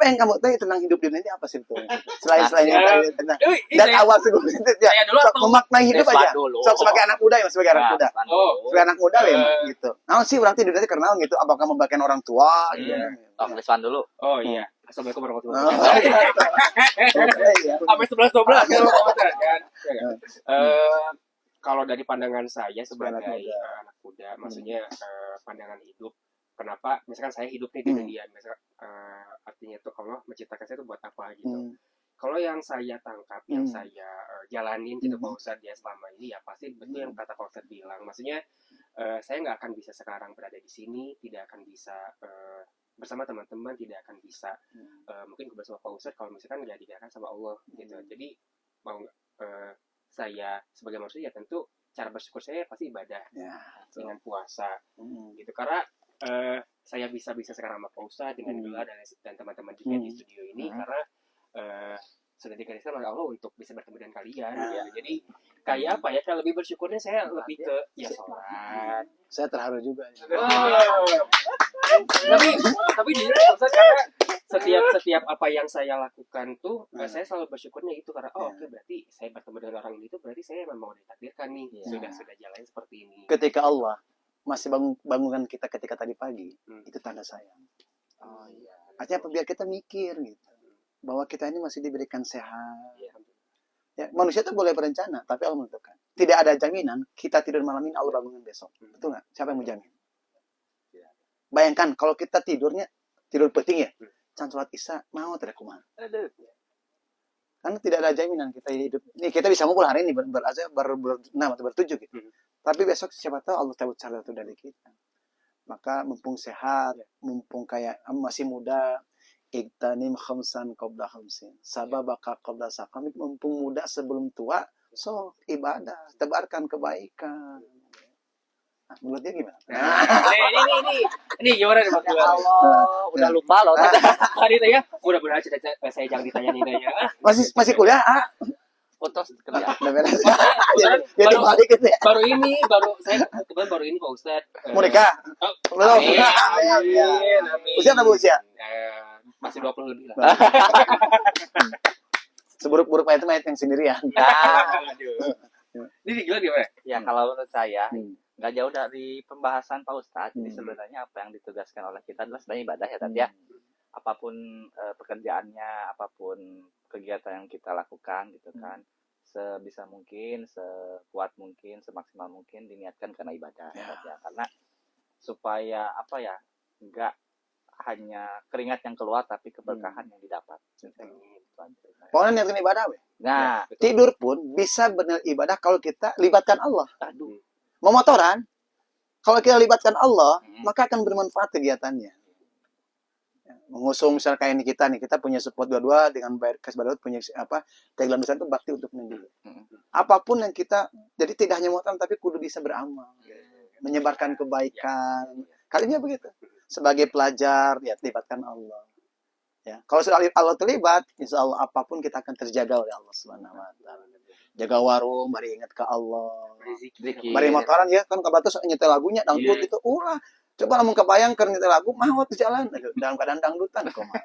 yang kamu tahu tentang hidup dunia ini apa sih itu? Selain yang tadi tentang dan awal sebelum itu ya, saya dulu sok atau- memaknai hidup Rizwan aja. dulu. Sok sebagai anak muda ya, sebagai anak muda. Oh. Sebagai anak muda ya gitu. Nah, sih berarti dunia itu karena gitu, apakah membagikan orang tua gitu. Oh, Rizwan dulu. Oh iya. Assalamualaikum warahmatullahi Oh, wabarakatuh. iya. Sampai 11-12 kan Pak Ustaz, kan? Ya kan? Kalau dari pandangan saya sebagai Anak muda. anak muda, maksudnya pandangan hidup, kenapa misalkan saya hidup nih di dunia, misalkan artinya tuh Allah menciptakan saya itu buat apa gitu. Hmm. Kalau yang saya tangkap, yang Hmm. saya jalanin gitu Hmm. Pak Ustadz ya selama ini ya pasti betul yang kata Pak Ustadz bilang. Maksudnya saya nggak akan bisa sekarang berada di sini, tidak akan bisa bersama teman-teman, tidak akan bisa mungkin bersama Pak Ustadz kalau misalkan nggak digerakkan sama Allah gitu. Jadi mau saya sebagai manusia ya tentu cara bersyukur saya pasti ibadah Ya, dengan puasa Hmm. gitu. Karena saya bisa sekarang sama Pak Ustadz dengan gelar dan teman-teman juga di studio ini karena sudah digariskan oleh Allah untuk bisa bertemu dengan kalian ya. Jadi kayak apa ya, kalau lebih bersyukurnya saya lebih ke ya sholat. Saya terharu juga. Tapi jujur Pak Ustadz, karena setiap apa yang saya lakukan tuh saya selalu bersyukurnya itu karena oke, berarti saya bertemu dengan orang ini tuh berarti saya memang ditakdirkan nih sudah jalan seperti ini. Ketika Allah masih bangunkan kita ketika tadi pagi, itu tanda sayang. Oh iya. Artinya apa? Biar kita mikir gitu, bahwa kita ini masih diberikan sehat. Iya. Ya, manusia itu boleh berencana, tapi Allah menentukan. Tidak ada jaminan kita tidur malam ini Allah bangunkan besok. Betul nggak? Siapa yang menjamin? Bayangkan kalau kita tidur penting ya, can sholat isya mau tidak kumaha. Karena tidak ada jaminan kita hidup. Nih kita bisa ngumpul hari ini bertujuh gitu. Tapi besok siapa tahu Allah cabut satu dari kita. Maka mumpung sehat, mumpung kayak masih muda, iktanim khamsan qabla khamsin. Sababaka qabla sakamik. Mumpung muda sebelum tua, so ibadah, tebarkan kebaikan. Menurut dia gimana? Ini gimana nih Mas Ya Iwan? Allah, udah lupa loh. Tadi itu ya, mudah-mudahan saya jangan ditanya nih ya. Masih kuliah, Putus kerja. Udah beres. Kebetulan Jadi balik gitu ya. Saya kebetulan baru ini Pak Ustadz. Mau nikah? Oh, Belum. amin, amin. Usia berapa usia? Masih 20 lebih lah. Seburuk-buruk itu mayat yang sendirian. Aduh. Ini gila gimana? Ya kalau menurut saya Hmm. nggak jauh dari pembahasan Pak Ustadz. Jadi Hmm. sebenarnya apa yang ditugaskan oleh kita adalah sebenarnya ibadah ya tadi ya. Apapun pekerjaannya, apapun kegiatan yang kita lakukan gitu kan, sebisa mungkin, sekuat mungkin, semaksimal mungkin diniatkan karena ibadah ya. Karena supaya apa ya, nggak hanya keringat yang keluar tapi keberkahan yang didapat. Gitu aja. Pokoknya niatkan ibadah. We. Nah, Tidur pun bisa benar ibadah kalau kita libatkan Allah. aduh, Mau motoran, kalau kita libatkan Allah, Hmm. maka akan bermanfaat kegiatannya. Mengusung misalnya kayak ini kita punya support dua-dua dengan bayar kas barat punya tagline besar itu bakti untuk negeri. Hmm. Apapun yang kita, jadi tidak hanya motoran tapi kudu bisa beramal, menyebarkan kebaikan. Kalinya begitu. Sebagai pelajar, ya libatkan Allah. Ya, kalau sudah Allah terlibat, insya Allah apapun kita akan terjaga oleh Allah Subhanahu Wa Taala. Jaga warung, mari ingat ke Allah. zikir. Mari motoran ya kan kabatus nyetel lagunya dangdut Iya. itu ulah. Coba lamun kebayang keur nyetel lagu mau di jalan aduh, dalam keadaan dangdutan kumaha.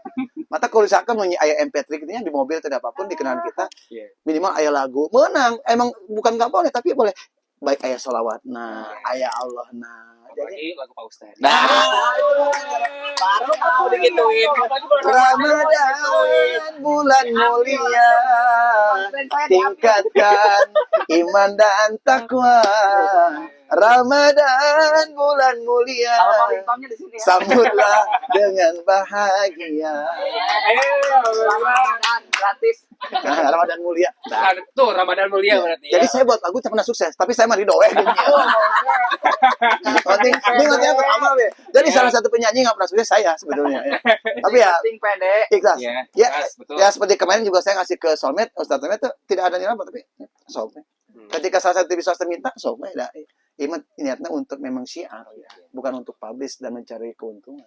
Mata kalau misalkan mun aya MP3 gitu nya di mobil tidak apapun di kendaraan kita Iya. minimal aya lagu menang emang bukan enggak boleh tapi boleh baik aya sholawat nah aya Allah nah jadi Apalagi lagu Pak Ustadz. Nah, baru mau digituin. Ramadan bulan mulia tingkatkan iman dan takwa. Ramadan bulan mulia kalau ringtone-nya di sini ya. sambutlah dengan bahagia. Ramadan gratis. Nah, Ramadan mulia. Nah, tuh Ramadan mulia berarti ya. Jadi saya buat lagu tak pernah sukses, tapi saya mah didoe. Penting artinya beramal ya. Jadi salah satu penyanyi nggak pernah sukses saya sebetulnya. Ya. Tapi ya Penting pede. ikhlas. Iya, Ya, ikhlas, betul. ya seperti kemarin juga saya ngasih ke Soulmate, Ustaz Soulmate itu tidak ada nilai apa tapi Soulmate. Ketika salah satu TV swasta minta, Soulmate dah. Iman niatnya untuk memang syiar, ya. Bukan untuk publish dan mencari keuntungan.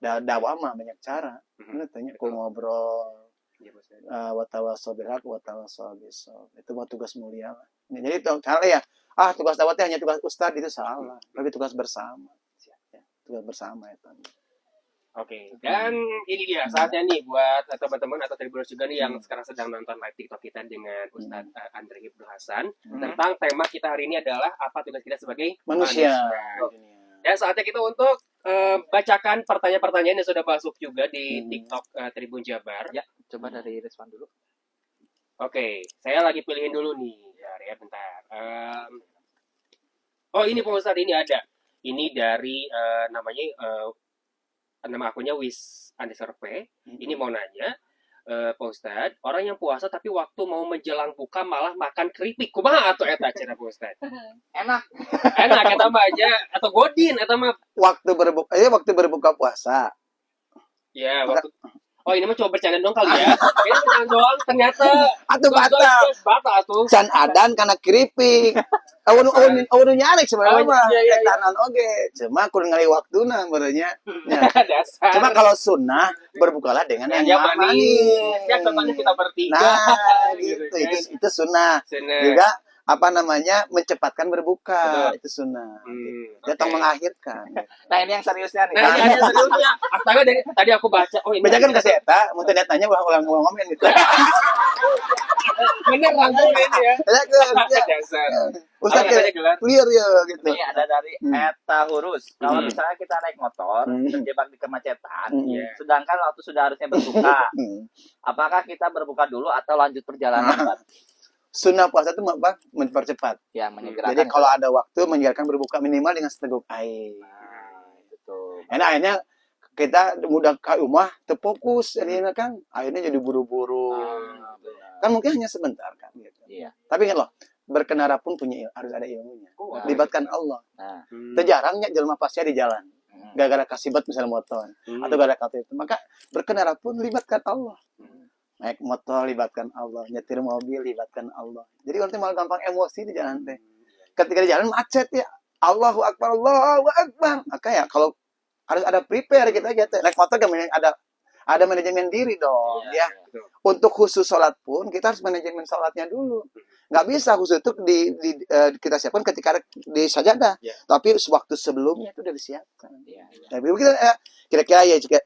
Dakwah mah banyak cara. Ini tanya ku ngobrol, watawasau bil haq watawasau bis sabr. Itu mah tugas mulia. Jadi salah ya. Tugas dakwahnya hanya tugas ustaz itu salah. Tapi tugas bersama. Ya, tugas bersama ya teman. Oke, dan ini dia saatnya nih buat teman-teman atau tribuners juga nih yang sekarang sedang nonton live TikTok kita dengan Ustadz Andre Ibnu Hasan tentang tema kita hari ini adalah apa tugas kita sebagai Manusia. Dan saatnya kita untuk bacakan pertanyaan-pertanyaan yang sudah masuk juga di TikTok Tribun Jabar. Ya, coba dari Rizwan dulu. Oke, saya lagi pilihin dulu nih. Ya, bentar. Oh, ini Pak Ustadz ini ada. Ini dari nama akunnya Wis_P. Ini mau nanya, Pak Ustadz, orang yang puasa tapi waktu mau menjelang buka malah makan keripik. Kumaha atuh eta cenah Pak Ustadz? Enak. Enak eta mah aja atau godin eta mah. Waktu berbuka puasa. Ya, waktu ini mah coba bercanda dong kali ya. Ini bercanda doang ternyata. Atuh batal. Batal atuh. Can adan karena keripik. Awan nyarek sebenarnya mah. Iya. Tanan oge. Cuma kudu ngali waktuna benernya. Ya. Dasar. Cuma kalau sunnah berbukalah dengan yang manis. Ya contohnya kita bertiga. Nah, Gitu gitu. kan. Itu sunnah. Sunnah. Juga mencepatkan berbuka. Betul. Itu sunnah. Hmm, Datang oke. mengakhirkan. Nah, ini yang seriusnya nih. Nah, ini ada seriusnya. Astaga, tadi aku baca. Oh, ini Bacakan ke saya, mau tanya ulang ngomongin gitu. bener langsung ini ya. Dasar. Ustaz Apa namanya, clear ya gitu. Ini ada dari Eta Hurus. Kalau misalnya kita naik motor, Hmm. terjebak di kemacetan, Iya. sedangkan waktu sudah harusnya berbuka, apakah kita berbuka dulu atau lanjut perjalanan? Pak? Sunnah puasa itu apa? Mempercepat. Ya, menyegerakan. Jadi kalau ada waktu menjalankan berbuka minimal dengan seteguk air. Betul. Enak akhirnya kita mudah ke rumah terfokus jadinya kan akhirnya jadi buru-buru. Kan mungkin hanya sebentar kan gitu. Iya. Tapi ingat loh, berkendara pun harus ada ilmunya. Libatkan Allah. Nah, Terjarangnya jelma pasnya di jalan. Gara-gara kasibat misalnya motor atau gara-gara kata itu. Maka berkendara pun libatkan Allah. Naik motor libatkan Allah, nyetir mobil libatkan Allah. Jadi orang malah gampang emosi di jalan teh. Ketika di jalan macet ya, Allahu Akbar, Allahu Akbar. Maka ya kalau harus ada prepare kita gitu. Naik motor kan ada manajemen diri dong, ya. betul. Untuk khusus sholat pun kita harus manajemen sholatnya dulu. Nggak bisa khusus itu kita siapkan ketika di sajadah, Ya. tapi waktu sebelumnya itu udah disiapkan. Iya, iya. Tapi kita kira-kira ya jika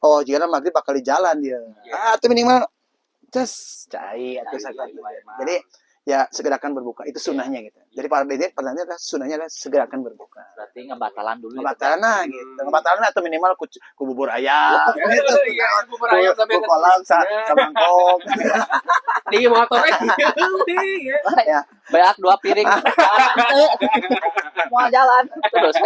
maghrib bakal di jalan dia. Ya. Itu minimal cai atau Cai, zakat. iya, iya. Jadi ya segerakan berbuka itu sunnahnya gitu. Jadi pertanyaannya adalah sunnahnya adalah segerakan berbuka. Berarti ngebatalan dulu. Ngebatalan lah gitu. Ngebatalan atau minimal ku bubur ayam. Gitu. Iya, bubur ayam sampai Ku kolam samangkok. di motornya. Iya. Ya. Banyak 2 piring. Mau jalan terus.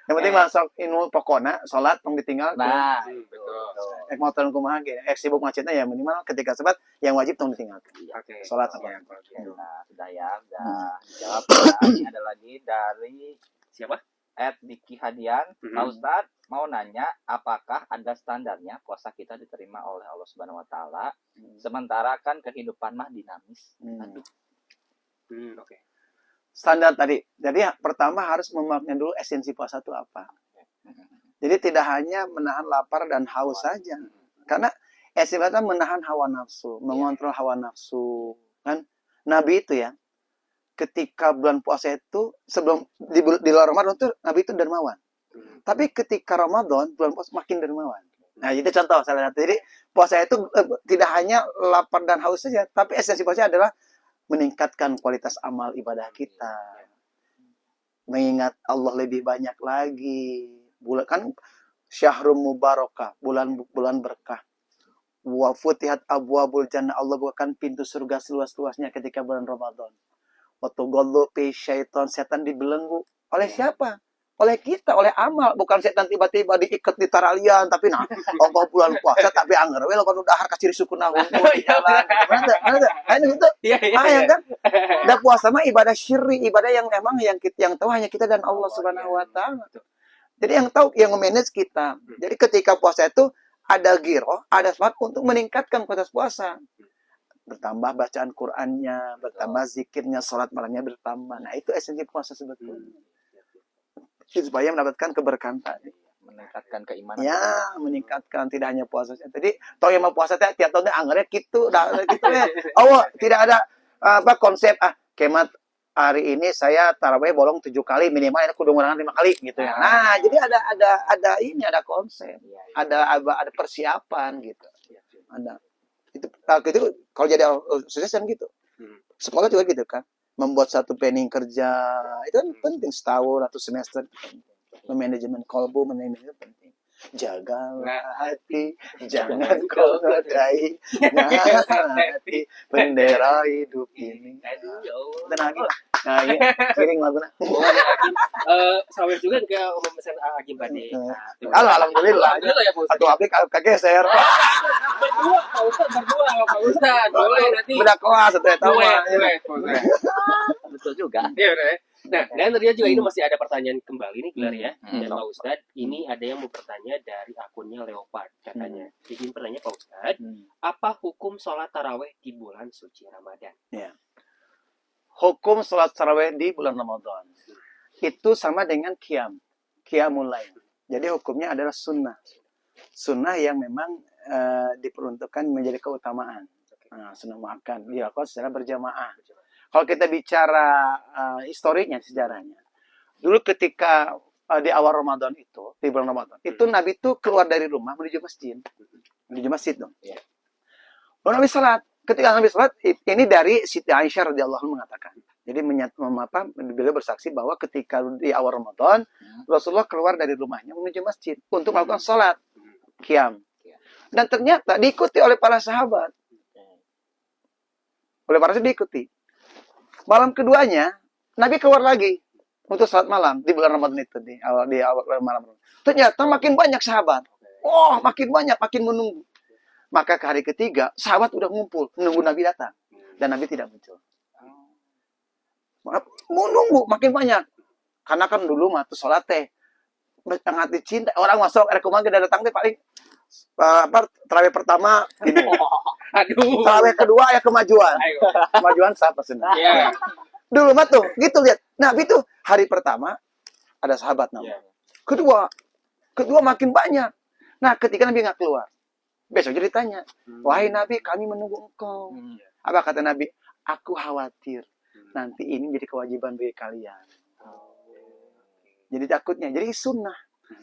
Yang penting masuk inu pokona salat tong ditinggal. Nah, Betul. Ek motor kumaha ge. Ek sibuk macetnya ya minimal ketika salat yang wajib tong ditinggal. Oke. Salat Iya, apa? oke. nah sudah ya, udah dijawab. Ya. Ini ada lagi dari Siapa? Diki Hadian. Mhm. Pak Ustadz mau nanya, apakah ada standarnya puasa kita diterima oleh Allah Subhanahu Wa Taala? Sementara kan kehidupan mah dinamis. Aduh. Oke. Standar tadi. Jadi pertama harus memaknai dulu esensi puasa itu apa. Jadi tidak hanya menahan lapar dan haus saja. Karena esensi puasa menahan hawa nafsu, mengontrol hawa nafsu. Kan Nabi itu ya, ketika bulan puasa itu sebelum di luar Ramadan itu Nabi itu dermawan. Tapi ketika Ramadan bulan puasa makin dermawan. Nah, itu contoh salah satu. Jadi puasa itu tidak hanya lapar dan haus saja, tapi esensi puasa adalah meningkatkan kualitas amal ibadah kita. Mengingat Allah lebih banyak lagi. Bulan kan Syahrul Mubarakah, bulan berkah. Wa futihat abwabul jannah, Allah bukakan pintu surga seluas-luasnya ketika bulan Ramadan. Wa tughallu fi syaitan, setan dibelenggu oleh siapa? Oleh kita, oleh amal. Bukan setan tiba-tiba diikat di taralian, tapi nah, Allah bulan puasa tapi anger we lamun dahar ka ciri suku naon di jalan. Mana? Anu itu. Iya, iya. Ah, yang kan? Dan puasa mah ibadah syirri, ibadah yang memang yang tahu hanya kita dan Allah Subhanahu wa taala. Jadi yang tahu yang memanage kita. Jadi ketika puasa itu ada giroh, ada semangat untuk meningkatkan kualitas puasa. Bertambah bacaan Qur'annya, bertambah zikirnya, salat malamnya bertambah. Nah, itu esensi puasa sebetulnya. Supaya mendapatkan keberkahan tadi. Meningkatkan keimanan. Ya, meningkatkan tidak hanya puasa. Jadi, toh yang mau puasa teh tiap tahun anggarnya gitu, gitu ya. Oh, tidak ada konsep kemat hari ini saya tarawih bolong 7 kali minimal ada kudu ngurangan 5 kali gitu ya. Nah, jadi ada konsep. Ada persiapan gitu. Ada. Itu kalau jadi sukses kan gitu. Sekolah juga gitu kan. Membuat satu planning kerja itu kan penting setahun atau semester. Manajemen kolbu, manajemen itu penting. Jagalah hati, jangan kau godai. Hati bendera hidup ini. Aduh, ya Allah. Tenang lagi. Nah, ini kiring laguna. Sawer juga kayak memesan Agim Bade. Alhamdulillah. Alhamdulillah ya Pak Ustadz. Atau abdi kageser. Berdua, Pak Ustadz berdua sama Pak Ustadz. Boleh nanti. Udah kelas atau eta mah. Duet, Pak Ustadz. Betul juga. Iya, udah ya. Nah, dan ternyata juga ini masih ada pertanyaan kembali nih, Gelar ya. Dan Hmm. Pak Ustadz, ini ada yang mau bertanya dari akunnya Leopard, katanya. Izin bertanya Pak Ustadz, apa hukum sholat taraweh di bulan suci Ramadan? Hukum salat tarawih di bulan Ramadan itu sama dengan qiyamul lail. Jadi hukumnya adalah sunnah. Sunnah yang memang diperuntukkan menjadi keutamaan. Nah, sunnah makan dilakukan secara berjamaah. Kalau kita bicara historinya, sejarahnya. Dulu ketika di awal Ramadan itu, di bulan Ramadan, itu Nabi itu keluar dari rumah menuju masjid. Menuju masjid dong. Lalu Nabi salat. Ketika Nabi salat, ini dari Siti Aisyah radhiyallahu anha mengatakan. Jadi beliau bersaksi bahwa ketika di awal Ramadan, Rasulullah keluar dari rumahnya menuju masjid untuk melakukan salat qiyam. Dan ternyata diikuti oleh para sahabat. Oleh para sahabat diikuti. Malam keduanya, Nabi keluar lagi untuk salat malam di bulan Ramadan itu di awal malam. Ternyata makin banyak sahabat. Oh, makin banyak, makin menunggu. Maka ke hari ketiga, sahabat udah ngumpul menunggu Nabi datang dan Nabi tidak muncul. Mau nunggu makin banyak. Karena kan dulu mah tuh salat teh sangat dicinta. Orang masuk rekomendasi datang teh paling tarawih pertama ini. Aduh. Tarawih kedua ya kemajuan. Ayo. Kemajuan siapa sebenarnya? Iya. Dulu mah tuh gitu lihat. Nabi itu hari pertama ada sahabat Nabi. Iya. Kedua makin banyak. Nah, ketika Nabi nggak keluar, besok jadi ditanya, wahai Nabi, kami menunggu engkau. Apa kata Nabi? Aku khawatir nanti ini menjadi kewajiban bagi kalian. Jadi takutnya, jadi sunnah.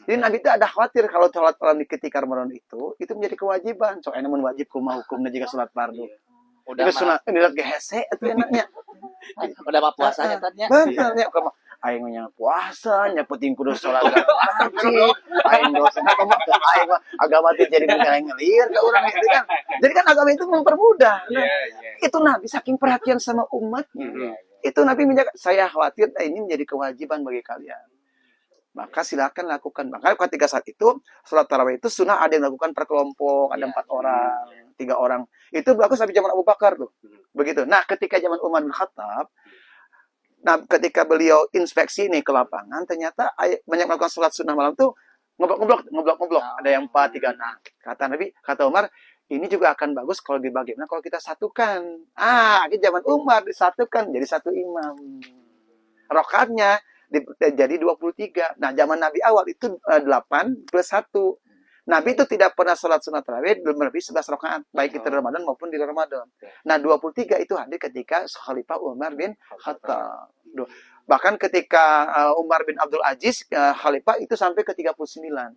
Jadi Nabi itu ada khawatir kalau sholat malam di ketika Ramadan itu menjadi kewajiban. Soalnya namun wajib kumah hukumnya jika sholat fardu. Udah Itu sunat, ini lagi hese itu enaknya. udah mah puasanya tadinya. Betul ya, kamu aing nya puasa, nya penting kudu sholat wajib. Aing dosa aing mah agama teh jadi negara ngelir ka urang itu kan. Jadi kan agama itu mempermudah. Nah, itu Nabi saking perhatian sama umatnya. Itu Nabi menjaga, saya khawatir ini menjadi kewajiban bagi kalian. Maka silakan lakukan. Maka ketika saat itu sholat tarawih itu sunnah ada yang lakukan per kelompok, ada 4 orang, 3 orang. Itu berlaku sampai zaman Abu Bakar tuh. Begitu. Nah, ketika zaman Umar bin Khattab, nah ketika beliau inspeksi nih ke lapangan, ternyata banyak melakukan sholat sunnah malam tuh ngoblok. Ada yang 4, 3. Nah, kata Nabi, kata Umar, ini juga akan bagus kalau dibagi. Nah, kalau kita satukan. Di zaman Umar disatukan jadi satu imam. Rakaatnya jadi 23. Nah, zaman Nabi awal itu 8 plus 1. Nabi itu tidak pernah sholat sunat tarawih lebih 11 rakaat, baik itu di Ramadan maupun di luar Ramadan. Nah, 23 itu hadir ketika Khalifah Umar bin Khattab. Bahkan ketika Umar bin Abdul Aziz, Khalifah itu sampai ke 39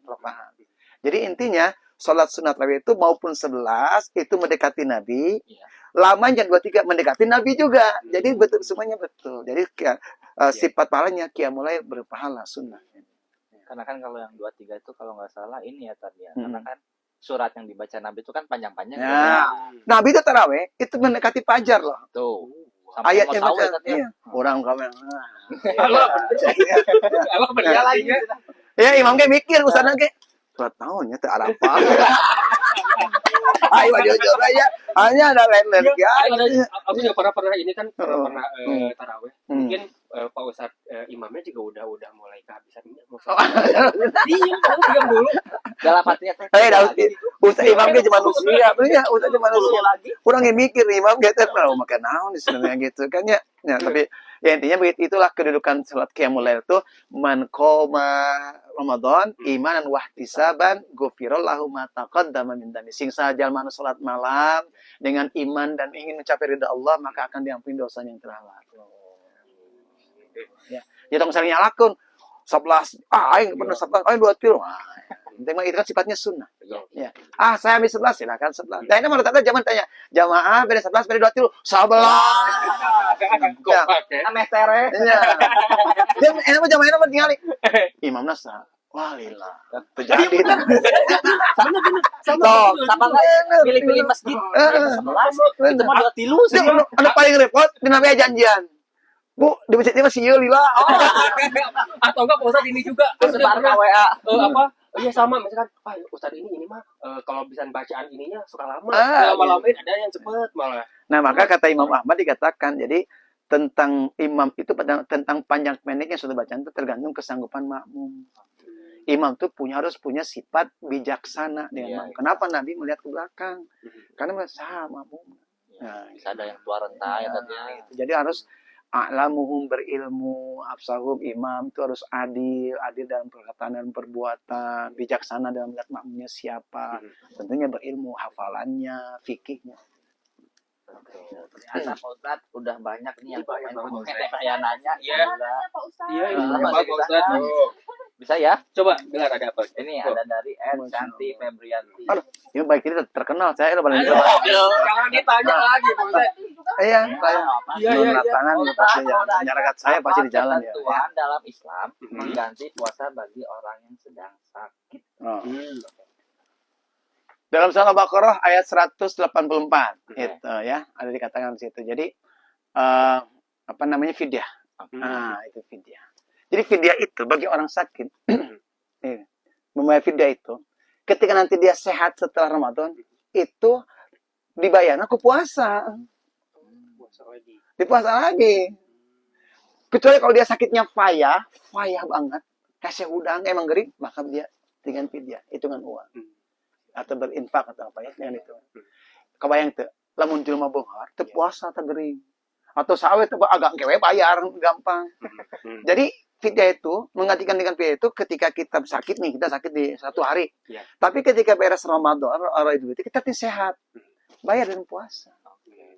rakaat. Jadi intinya, sholat sunat tarawih itu maupun 11 itu mendekati Nabi. Lamanya 23 mendekati Nabi juga. Jadi betul, semuanya betul. Jadi sifat pahalanya mulai berpahala sunnah. Karena kan kalau yang 23 itu kalau nggak salah ini ya tadi ya. Karena kan surat yang dibaca Nabi itu kan panjang-panjang. Nah, Nabi itu tarawih itu mendekati fajar loh. Tuh. Ayatnya mau baca. tadi ya. Orang kamu. Kalau bener lagi. Ya, imam kayak mikir usahanya kayak surat tahunnya teu ada apa. Ayo jujur aja. Hanya ada lain-lain ya. Aku juga pernah ini kan pernah tarawih. Mungkin Pak Ustadz imamnya juga udah mulai kehabisan minyak. Iya, aku diam dulu. Dalam hatinya teh. Ustaz imamnya cuma manusia. Ya, Ustaz cuma manusia lagi. Kurang yang mikir imam gitu mau makan naon sebenarnya gitu kan ya. Ya, tapi ya intinya begitu, itulah kedudukan salat qiyamul lail itu man qoma Ramadan imanan wa ihtisaban ghufira lahu ma taqaddama min dhanbi. Sing sajalma salat malam dengan iman dan ingin mencapai ridha Allah maka akan diampuni dosanya yang telah lalu. Ya, jadi misalnya nyalakeun 11, aing pernah 11, aing 2 kilo. Penting mah itu kan sifatnya sunnah. Ya. Saya habis 11, silakan 11. Dan ini malah tanda zaman tanya, jamaah beda 11 beda 2 kilo. 11. Ya. Ameh tere. Iya. Dia enak mah jamaah mah tinggali. Imamna sah. Walillah. Terjadi. Sama pilih-pilih masjid. 11. Itu mah 2 tilu sih. Anu paling repot dina we janjian. Bu, di masjid ini masih ieu lila. Atau enggak Pak Ustadz ini juga. Sebar ke WA. Iya sama, misalkan, Ustadz ini mah kalau bisa bacaan ininya suka lama. Iya. Lama-lamain ada yang cepet malah. Nah, maka kata Imam Ahmad dikatakan, jadi tentang imam itu tentang panjang pendeknya suatu bacaan itu tergantung kesanggupan makmum. Imam itu harus punya sifat bijaksana dengan makmum. Kenapa Nabi melihat ke belakang? Karena merasa makmum. Nah, Bisa ada yang tua renta ya tadi. jadi harus a'lamuhum berilmu, absahum imam itu harus adil dalam perkataan dan perbuatan, bijaksana dalam melihat makmumnya siapa, tentunya berilmu, hafalannya, fikihnya. Ternyata Pak Ustadz udah banyak nih yang Banyak komen banget, saya nanya. Iya. Pak Ustadz. Iya, Pak Pak Ustadz. Bisa ya? Coba dengar ada apa? Ini ada dari Santi Febrianti. Aduh, ini baik ini terkenal, saya udah paling Jangan ditanya lagi, Pak Ustadz. Iya, saya Iya. tangan itu pasti ya. Masyarakat saya pasti di jalan ya. Ketentuan dalam Islam mengganti puasa bagi orang yang sedang sakit. Oh. Dalam surah Al-Baqarah ayat 184 itu ya, ada dikatakan di situ. Jadi apa namanya fidyah. Nah, itu fidyah. Jadi fidyah itu bagi orang sakit membayar fidyah itu ketika nanti dia sehat setelah Ramadan itu dibayar aku puasa. Dipuasa lagi. Kecuali kalau dia sakitnya fayah banget, kasih hudang emang gering, maka dia dengan fidyah, hitungan uang. Atau berinfak atau apa ya dengan itu. Kebayang tuh, lamun jelema beunghar teu puasa teu gering. atau sawit agak kewe bayar gampang. Jadi fidyah itu menggantikan dengan fidyah itu ketika kita sakit nih, kita sakit di 1 hari. Iya. Tapi ketika beres Ramadan atau Idul Fitri kita sehat. Bayar dengan puasa.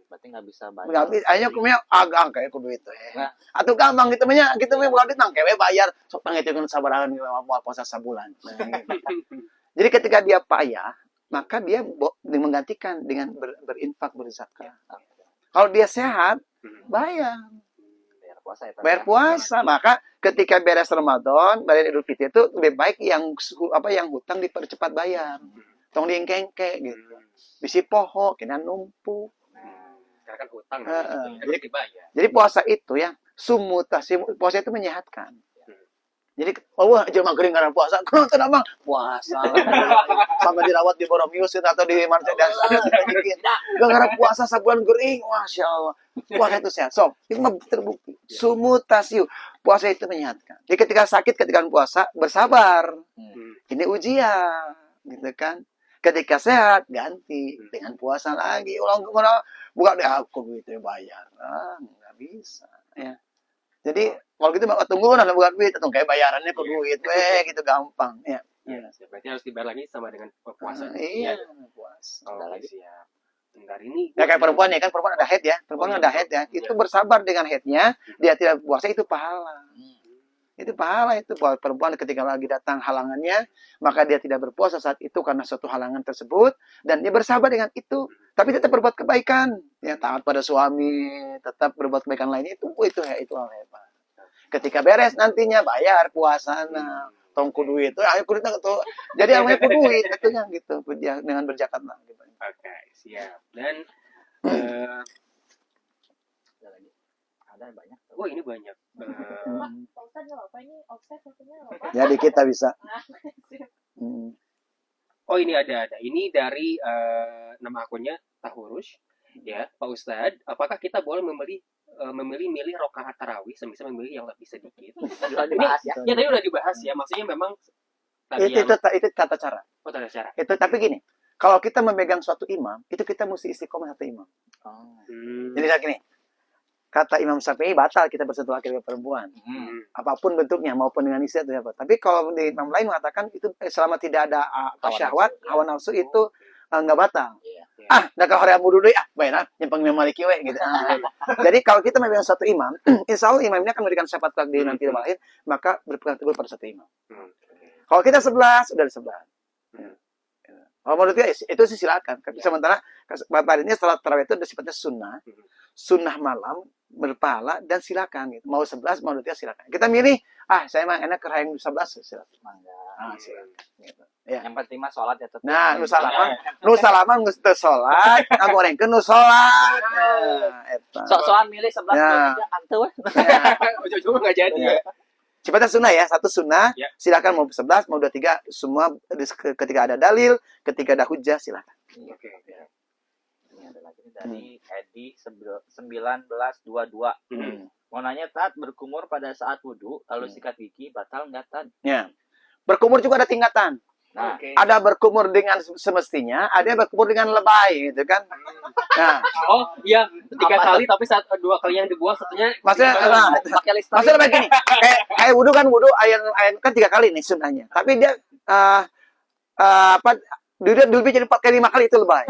Berarti nggak bisa bayar. Enggak bisa, ayo kumnya agak kayak kudu itu ya. Atau gampang gitu mah kita mah bukan ditang kewe bayar sok pangitikeun sabarahan mau puasa sabulan. Nah, gitu. Jadi ketika dia payah, maka dia menggantikan dengan berinfak berzakat. Kalau dia sehat, bayar. Bayar puasa ya. Bayar puasa. Maka ketika beres Ramadan, bayar Idul Fitri itu lebih baik yang hutang dipercepat bayar. Tong diengkengke gitu. Bisi poho, kena numpuk. Karena kan hutang Jadi dibayar. Jadi puasa itu ya puasa itu menyehatkan. Jadi jelema geuring karena puasa, kunaon teh Bang? Puasa. Sampai dirawat di Boromius atau di Mercedes. Gara-gara puasa sabulan geuring, Masya Allah. Puasa itu sehat. So, itu mah terbukti. Sumutasiu. Puasa itu menyehatkan. Jadi ketika sakit ketika puasa, bersabar. Ini ujian, gitu kan? Ketika sehat, ganti dengan puasa lagi. Ulang kemana? Bukan deh aku gitu bayar. Nggak bisa. Ya. Jadi kalau gitu tunggu nah bukan duit, atau kayak bayarannya ke duit, gitu gampang. Ya. Berarti harus dibayar lagi sama dengan puasa. Iya, puasa. Oke, siap. Bentar ini. Ya kayak perempuan ya kan, perempuan ada head ya. Perempuan ada head ya. Itu bersabar dengan headnya, dia tidak puasa itu pahala. Itu pahala itu buat perempuan ketika lagi datang halangannya, maka dia tidak berpuasa saat itu karena suatu halangan tersebut dan dia bersabar dengan itu, tapi tetap berbuat kebaikan, ya taat pada suami, tetap berbuat kebaikan lainnya itu hal hebat. Ketika beres nantinya bayar puasana, tongku duit itu, ayo kudu tuh. Jadi namanya kudu duit itunya gitu, dengan berzakat lah gitu. Oke, siap. Dan Ada banyak. oh ini banyak. Pak, Pak Ustadz nggak apa-apa ini offset maksudnya nggak apa-apa. Jadi kita bisa. Nah, siap. Oh ini ada. Ini dari nama akunnya Tahurus. Ya, Pak Ustadz, apakah kita boleh memilih rakaat tarawih, semisal memilih yang lebih sedikit? Sudah dibahas ya. Ya tadi udah dibahas ya. Maksudnya memang tadi Itu tata cara. tata cara. Itu tapi gini, kalau kita memegang suatu imam, itu kita mesti istiqomah satu imam. Jadi kayak gini, kata Imam Syafi'i batal kita bersentuh laki dengan perempuan. Apapun bentuknya, maupun dengan istri atau apa. Tapi kalau di imam lain mengatakan itu selama tidak ada syahwat, hawa nafsu itu nggak batal. Dah kalau hari amu dulu baiklah, nyempeng maliki we gitu. Jadi kalau kita memegang satu imam, insya Allah imam ini akan memberikan syafaat takdir nanti lain, maka berpegang teguh pada satu imam. Kalau kita 11, sudah 11. Kalau menurut dia itu sih silakan. Sementara Bapak ini setelah tarawih itu ada sifatnya sunnah malam berpahala dan silakan gitu. Mau 11 mau 12 silakan. Kita milih saya mah enak kerja yang 11 silakan. Silakan gitu. Ya. Yang penting mah sholat ya tetap. Nah, nu salaman geus teu salat, ngagorengkeun nu salat. Eta. Sok-sokan milih 11 Ya. 23 anteu we. Ujung-ujung nggak jadi. Ya. Sifatnya sunnah ya, satu sunnah. Ya. Silakan mau 11 mau 23 semua ketika ada dalil, ketika ada hujah silakan. Oke. Ini ada lagi nih dari Edi 1922. Mau nanya, Tat, berkumur pada saat wudhu lalu sikat gigi batal nggak, Tat? Ya. Berkumur juga ada tingkatan. Nah, Ada berkumur dengan semestinya, ada yang berkumur dengan lebay gitu kan. Nah, Oh iya, 3 kali tapi 2 kali yang dibuang satunya. maksudnya pakai listrik. maksudnya begini, kayak wudhu air kan 3 kali nih sunnahnya. Tapi dia dulu jadi 4 kali 5 kali itu lebay.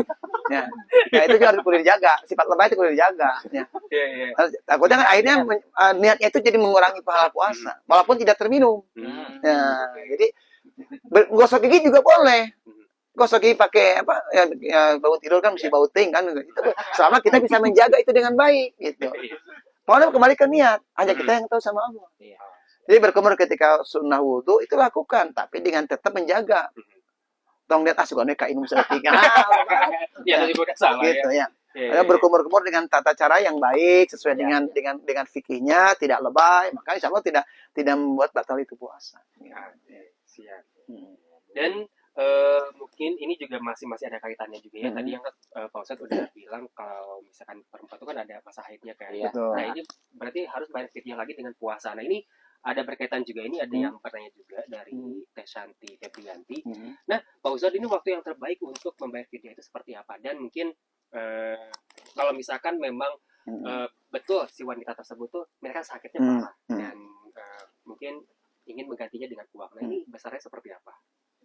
Ya. Nah, itu juga harus kudu dijaga. Sifat lebay itu kudu dijaga. Ya. Iya. Takutnya kan akhirnya niatnya itu jadi mengurangi pahala puasa, walaupun tidak terminum. Ya, jadi gosok gigi juga boleh. Gosok gigi pakai bau tidur kan mesti bau ting kan gitu. Selama kita bisa menjaga itu dengan baik gitu. Pokoknya kembali ke niat, hanya kita yang tahu sama Allah. Iya. Jadi berkumur ketika sunnah wudhu itu lakukan, tapi dengan tetap menjaga. Tong lihat sugane ka inum sedetik. Ya tadi udah salah Gitu ya. ya. Berkumur-kumur dengan tata cara yang baik sesuai dengan fikihnya, tidak lebay, maka insya Allah tidak membuat batal itu puasa. Siap. Dan mungkin ini juga masih ada kaitannya juga ya. Tadi yang Pak Ustadz udah bilang kalau misalkan perempuan itu kan ada masa haidnya kan. Betul. Nah ini berarti harus bayar fidyah lagi dengan puasa. Nah ini ada berkaitan juga, ini ada yang bertanya juga dari Teh Shanti Febrianti. Nah Pak Ustadz, ini waktu yang terbaik untuk membayar fidyah itu seperti apa? Dan mungkin kalau misalkan memang betul si wanita tersebut tuh mereka sakitnya Hmm, parah hmm. dan mungkin ingin menggantinya dengan uang. Nah ini besarnya seperti apa?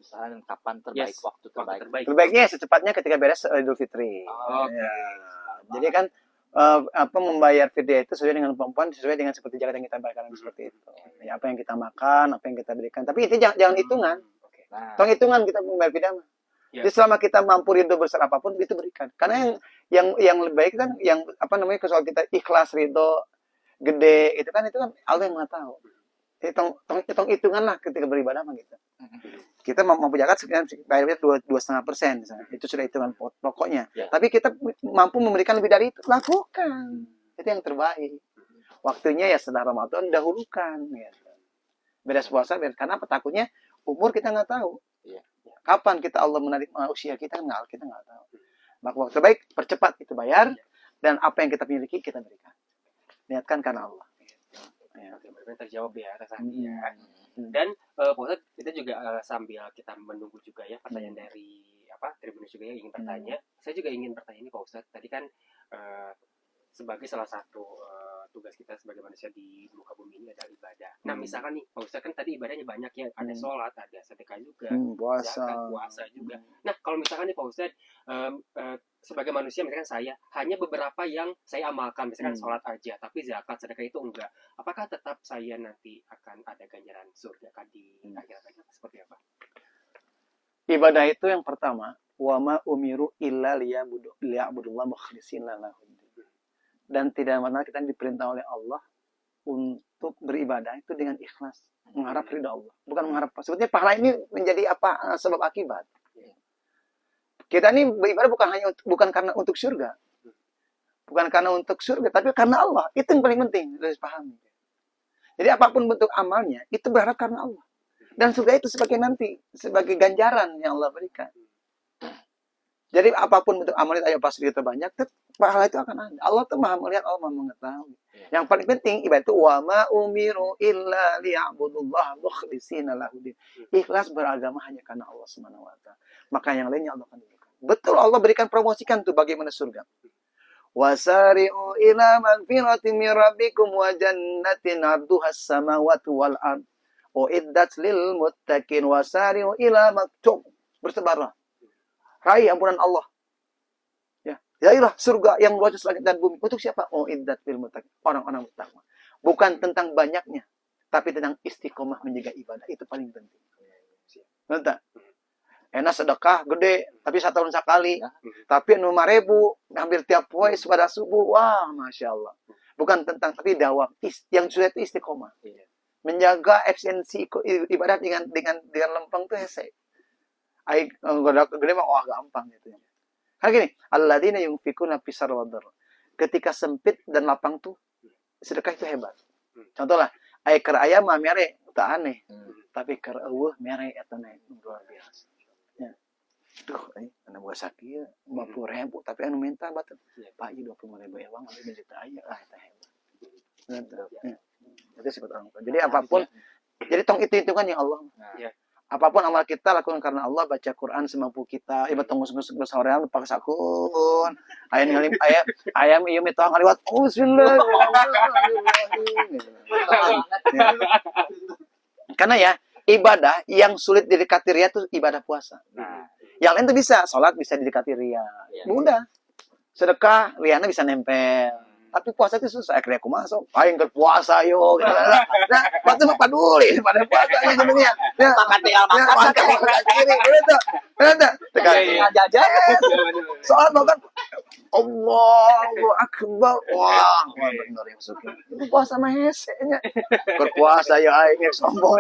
Misalnya kapan terbaik, Yes, waktu Waktu terbaik. terbaik. Terbaiknya secepatnya ketika beres Idul Fitri. Oke. Ya. Jadi kan membayar fidya itu sesuai dengan kemampuan, sesuai dengan seperti zakat yang kita bayarkan seperti itu. Ya, apa yang kita makan, apa yang kita berikan. Tapi itu jangan hitungan. Oke. Nah, Tong hitungan kita membayar fidya mah. Ya. Jadi selama kita mampu ridho besar apapun itu berikan. Karena yang lebih baik kan yang apa namanya soal kita ikhlas ridho gede itu kan Allah yang nggak tahu. Hitung hitungan lah ketika beribadah mah gitu. Kita mampu zakat sekian bayarnya 2,5% misalnya. Itu sudah hitungan pokoknya. Ya. Tapi kita mampu memberikan lebih dari itu, lakukan. Itu yang terbaik. Waktunya ya setelah Ramadan dahulukan gitu. Beres puasa karena apa? Takutnya umur kita nggak tahu. Iya. Kapan kita Allah menarik usia kita kita nggak tahu. Maka waktu terbaik percepat itu bayar dan apa yang kita miliki kita berikan. Niatkan karena Allah. Ya. Oke, benar terjawab ya Kak Sandi ya. Hmm. Dan Pak Ustadz, kita juga sambil kita menunggu juga ya pertanyaan dari Tribuners juga yang ingin bertanya. Saya juga ingin bertanya nih Pak Ustadz. Tadi kan sebagai salah satu tugas kita sebagai manusia di muka bumi ini adalah ibadah. Nah misalkan nih Pak Ustadz kan tadi ibadahnya banyak ya, ada sholat, ada sedekah juga, zakat, puasa juga. Nah kalau misalkan nih Pak Ustadz sebagai manusia misalkan saya hanya beberapa yang saya amalkan, misalkan sholat aja, tapi zakat, sedekah itu enggak. Apakah tetap saya nanti akan ada ganjaran surga di akhirat seperti apa? Ibadah itu yang pertama, wa ma umiru illa liya'budullah mukhlishina lahu. Dan tidak benar kita diperintah oleh Allah untuk beribadah itu dengan ikhlas, mengharap ridha Allah, bukan mengharap. Sebetulnya pahala ini menjadi apa sebab akibat. Kita ini beribadah bukan karena untuk surga. Bukan karena untuk surga, tapi karena Allah. Itu yang paling penting harus pahami. Jadi apapun bentuk amalnya itu berharap karena Allah. Dan surga itu sebagai ganjaran yang Allah berikan. Jadi apapun bentuk amalnya, ayo pas itu banyak, pahala itu akan ada. Allah tuh maha melihat, Allah maha mengetahui. Yang paling penting ibadah itu wa ma umiru illa liya'budullah mukhlishina lahudin. Ikhlas beragama hanya karena Allah Subhanahu wa taala. Maka yang lainnya Allah akan berikan. Betul Allah berikan promosikan tuh bagaimana surga. Wasari'u ila magfiratin min rabbikum wa jannatin 'arduhas samawati wal ard. Uiddat lil muttaqin wasari'u ila maktub. Bersebarlah. Raih ampunan Allah. Ya, yailah surga yang luas langit dan bumi. Untuk siapa? Uiddat lil muttaqin. Orang-orang bertakwa. Bukan tentang banyaknya, tapi tentang istiqomah menjaga ibadah. Itu paling penting. Nanti. Enak sedekah gede, tapi 1 tahun sekali. Tapi 5.000 hampir tiap poe pada subuh. Wah, masya Allah. Bukan tentang tapi dawam. Yang sudah itu istiqomah. Menjaga efisiensi ibadah dengan lempeng itu hese. Gede mah wah gampang gitu. Karena gini, alladzina yunfikuna fis sarwadar. Ketika sempit dan lapang tuh sedekah itu hebat. Contohlah, keur aya mah mere teu aneh. Tapi keur eueuh mere eta luar biasa. Ya. Duh, anu buah sakieu 50.000 tapi anu minta batur. Pak ieu 25.000 ya Bang, abi menjuta aya eta hebat. Itu sifat orang tua. Jadi apapun jadi tong itu hitungan ya Allah. Ya. Apapun amal kita lakukan karena Allah, baca Quran semampu kita, ibadah tunggu-tunggu sahorean paksa sakun. Ayam ieu mah tong ngaliwat. Bismillah. Karena ya ibadah yang sulit didekati ria itu ibadah puasa. Yang lain tuh bisa, sholat bisa didekati ria. Mudah. Sedekah riana bisa nempel. Tapi puasa itu susah. Akhirnya aku masuk. Aing ke puasa yo. Nah, waktu mah peduli pada puasa sebenarnya. Ya, makan tinggal makan. Kiri, bener. Jajan. Sholat makan. Allahu Akbar. Wah, bener yang suka. Itu puasa mah hesenya. Berpuasa ya aing sombong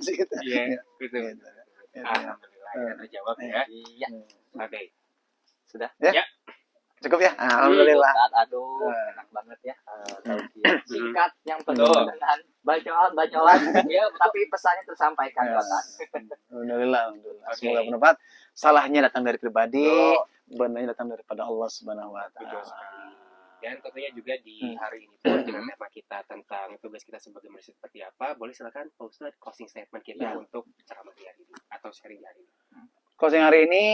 gitu. Iya, betul. Alhamdulillah ya terjawab ya. Iya. Oke. Sudah. Ya. Cukup ya? Alhamdulillah. Aduh, enak banget ya. Singkat yang penuh Betul. dengan bacolan. Ya, tapi pesannya tersampaikan, Ustaz. Alhamdulillah. Oke. Semoga bermanfaat. Salahnya datang dari pribadi, benarnya datang daripada Allah Subhanahu wa Betul taala. sekali. Dan tentunya juga di hari ini pun dengan tema kita tentang tugas kita sebagai manusia seperti apa, boleh silakan Pak Ustadz closing statement kita untuk ceramah di hari ini atau sharing di hari ini. Closing hari ini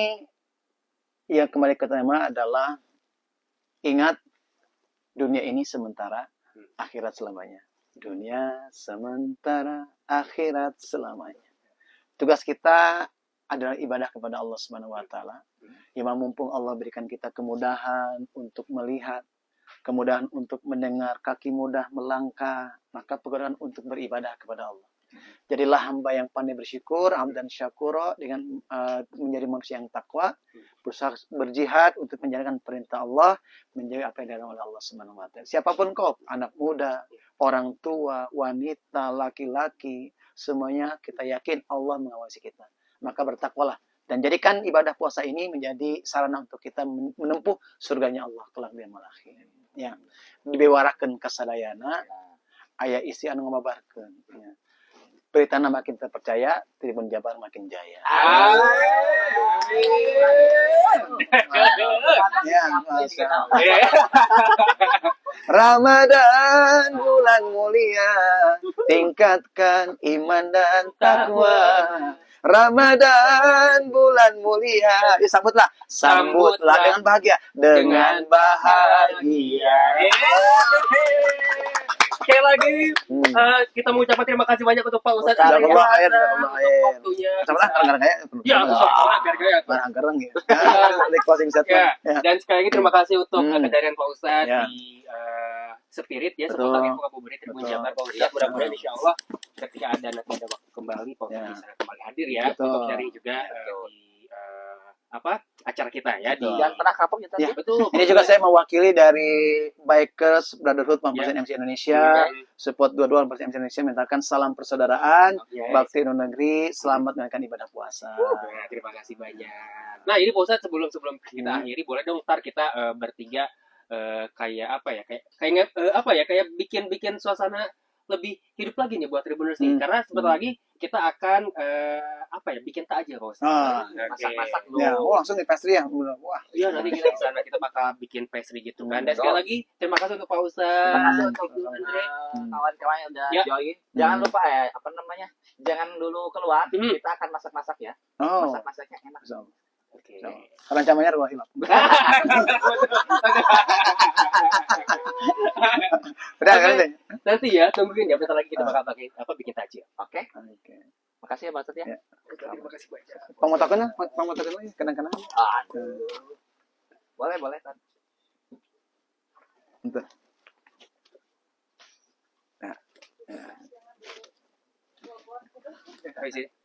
yang kembali ke tema adalah ingat dunia ini sementara, akhirat selamanya. Dunia sementara, akhirat selamanya. Tugas kita adalah ibadah kepada Allah Subhanahu wa taala. Ya mumpung Allah berikan kita kemudahan untuk melihat, kemudahan untuk mendengar, kaki mudah melangkah, maka kemudahan untuk beribadah kepada Allah. Jadilah hamba yang pandai bersyukur, hamdan syakura, dengan menjadi manusia yang takwa, berusaha berjihad untuk menjalankan perintah Allah, menjauhi apa yang dilarang oleh Allah Subhanahu wa taala. Siapapun kau, anak muda, orang tua, wanita, laki-laki, semuanya kita yakin Allah mengawasi kita. Maka bertakwalah dan jadikan ibadah puasa ini menjadi sarana untuk kita menempuh surganya Allah kelak di amal akhir. Ya, dibewarakeun kasadayana aya isi anu ngababarkeun. Ya. Beritana makin terpercaya, Tribun Jabar makin jaya. Ya, Ramadan bulan mulia, tingkatkan iman dan takwa. Ramadan bulan mulia, sambutlah dengan bahagia, dengan bahagia. Sekali lagi kita mengucapkan terima kasih banyak untuk Pak Ustadz Jazakallah khair, untuk waktunya. Sama anggaran kayak. Ya, gaya. Anggaran ya. Closing statement. Ya. Dan sekali lagi terima kasih untuk kehadiran Pak Ustadz Ya. di Spirit ya, Betul. seputar info Kabupaten Tribun Jabar Pak Ustadz. Mudah-mudahan insya Allah ketika ada waktu kembali Pak Ustadz Ya. bisa kembali hadir ya Betul. untuk sharing juga di acara kita ya di Betul. Jangan pernah kapok ya tadi. Ya. betul. Ini juga saya mewakili dari Bikers Brotherhood Mampus MC Indonesia, support 22 Mampus MC Indonesia, mintakan salam persaudaraan, Yes. bakti negeri, selamat menjalankan ibadah puasa. Nah, terima kasih banyak. Nah, ini Pak Ustadz sebelum kita akhiri boleh dong ntar kita bertiga kayak apa ya? Kayak bikin suasana lebih hidup lagi nih buat Tribuners nih. Karena sebentar lagi kita akan bikin takjil Pak Ustadz. Masak-masak dulu. Ya, langsung di pastry ya. Wah, Iya, nanti kita di sana kita bakal bikin pastry gitu kan. Dan Betul. sekali lagi terima kasih untuk Pak Ustadz. Terima kasih untuk Andre. kawan-kawan yang udah Ya. join. Jangan lupa jangan dulu keluar. Hmm. Kita akan masak-masak ya. oh. Masak-masaknya enak. So, Oke. Rancangannya ruang hilap. Udah kan deh. Nanti ya, tungguin ya bentar lagi kita bakal bikin takjil. Oke. Oke. Makasih ya Pak Ustadz ya. Ya. Terima kasih banyak. Pangmotokeun lagi, kenang-kenang. Aduh. Boleh kan. Bentar.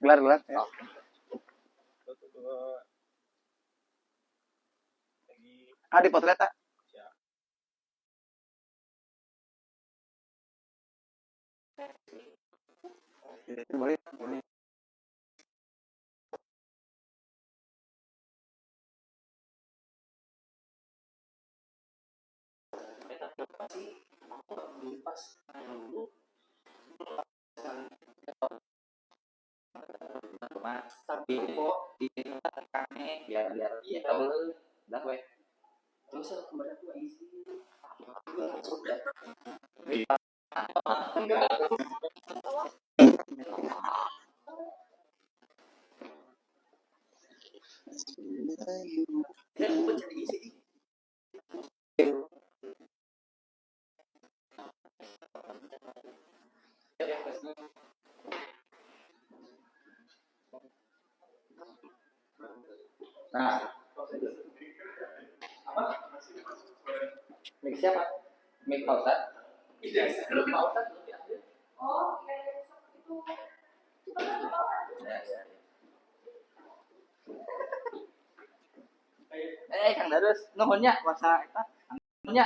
Gelar. Ya. Di potret tak? Boleh. Tapi di kami biar kita dulu. Dah weh. Terus kemarin aku isi. Nah, mic siapa? Mic Pak Ustadz? Belum Pak Ustadz belum diambil. Oh, kayak itu. Kita kan nggak bawa. Kang Darus, nuhunnya kuasa eta. Bikin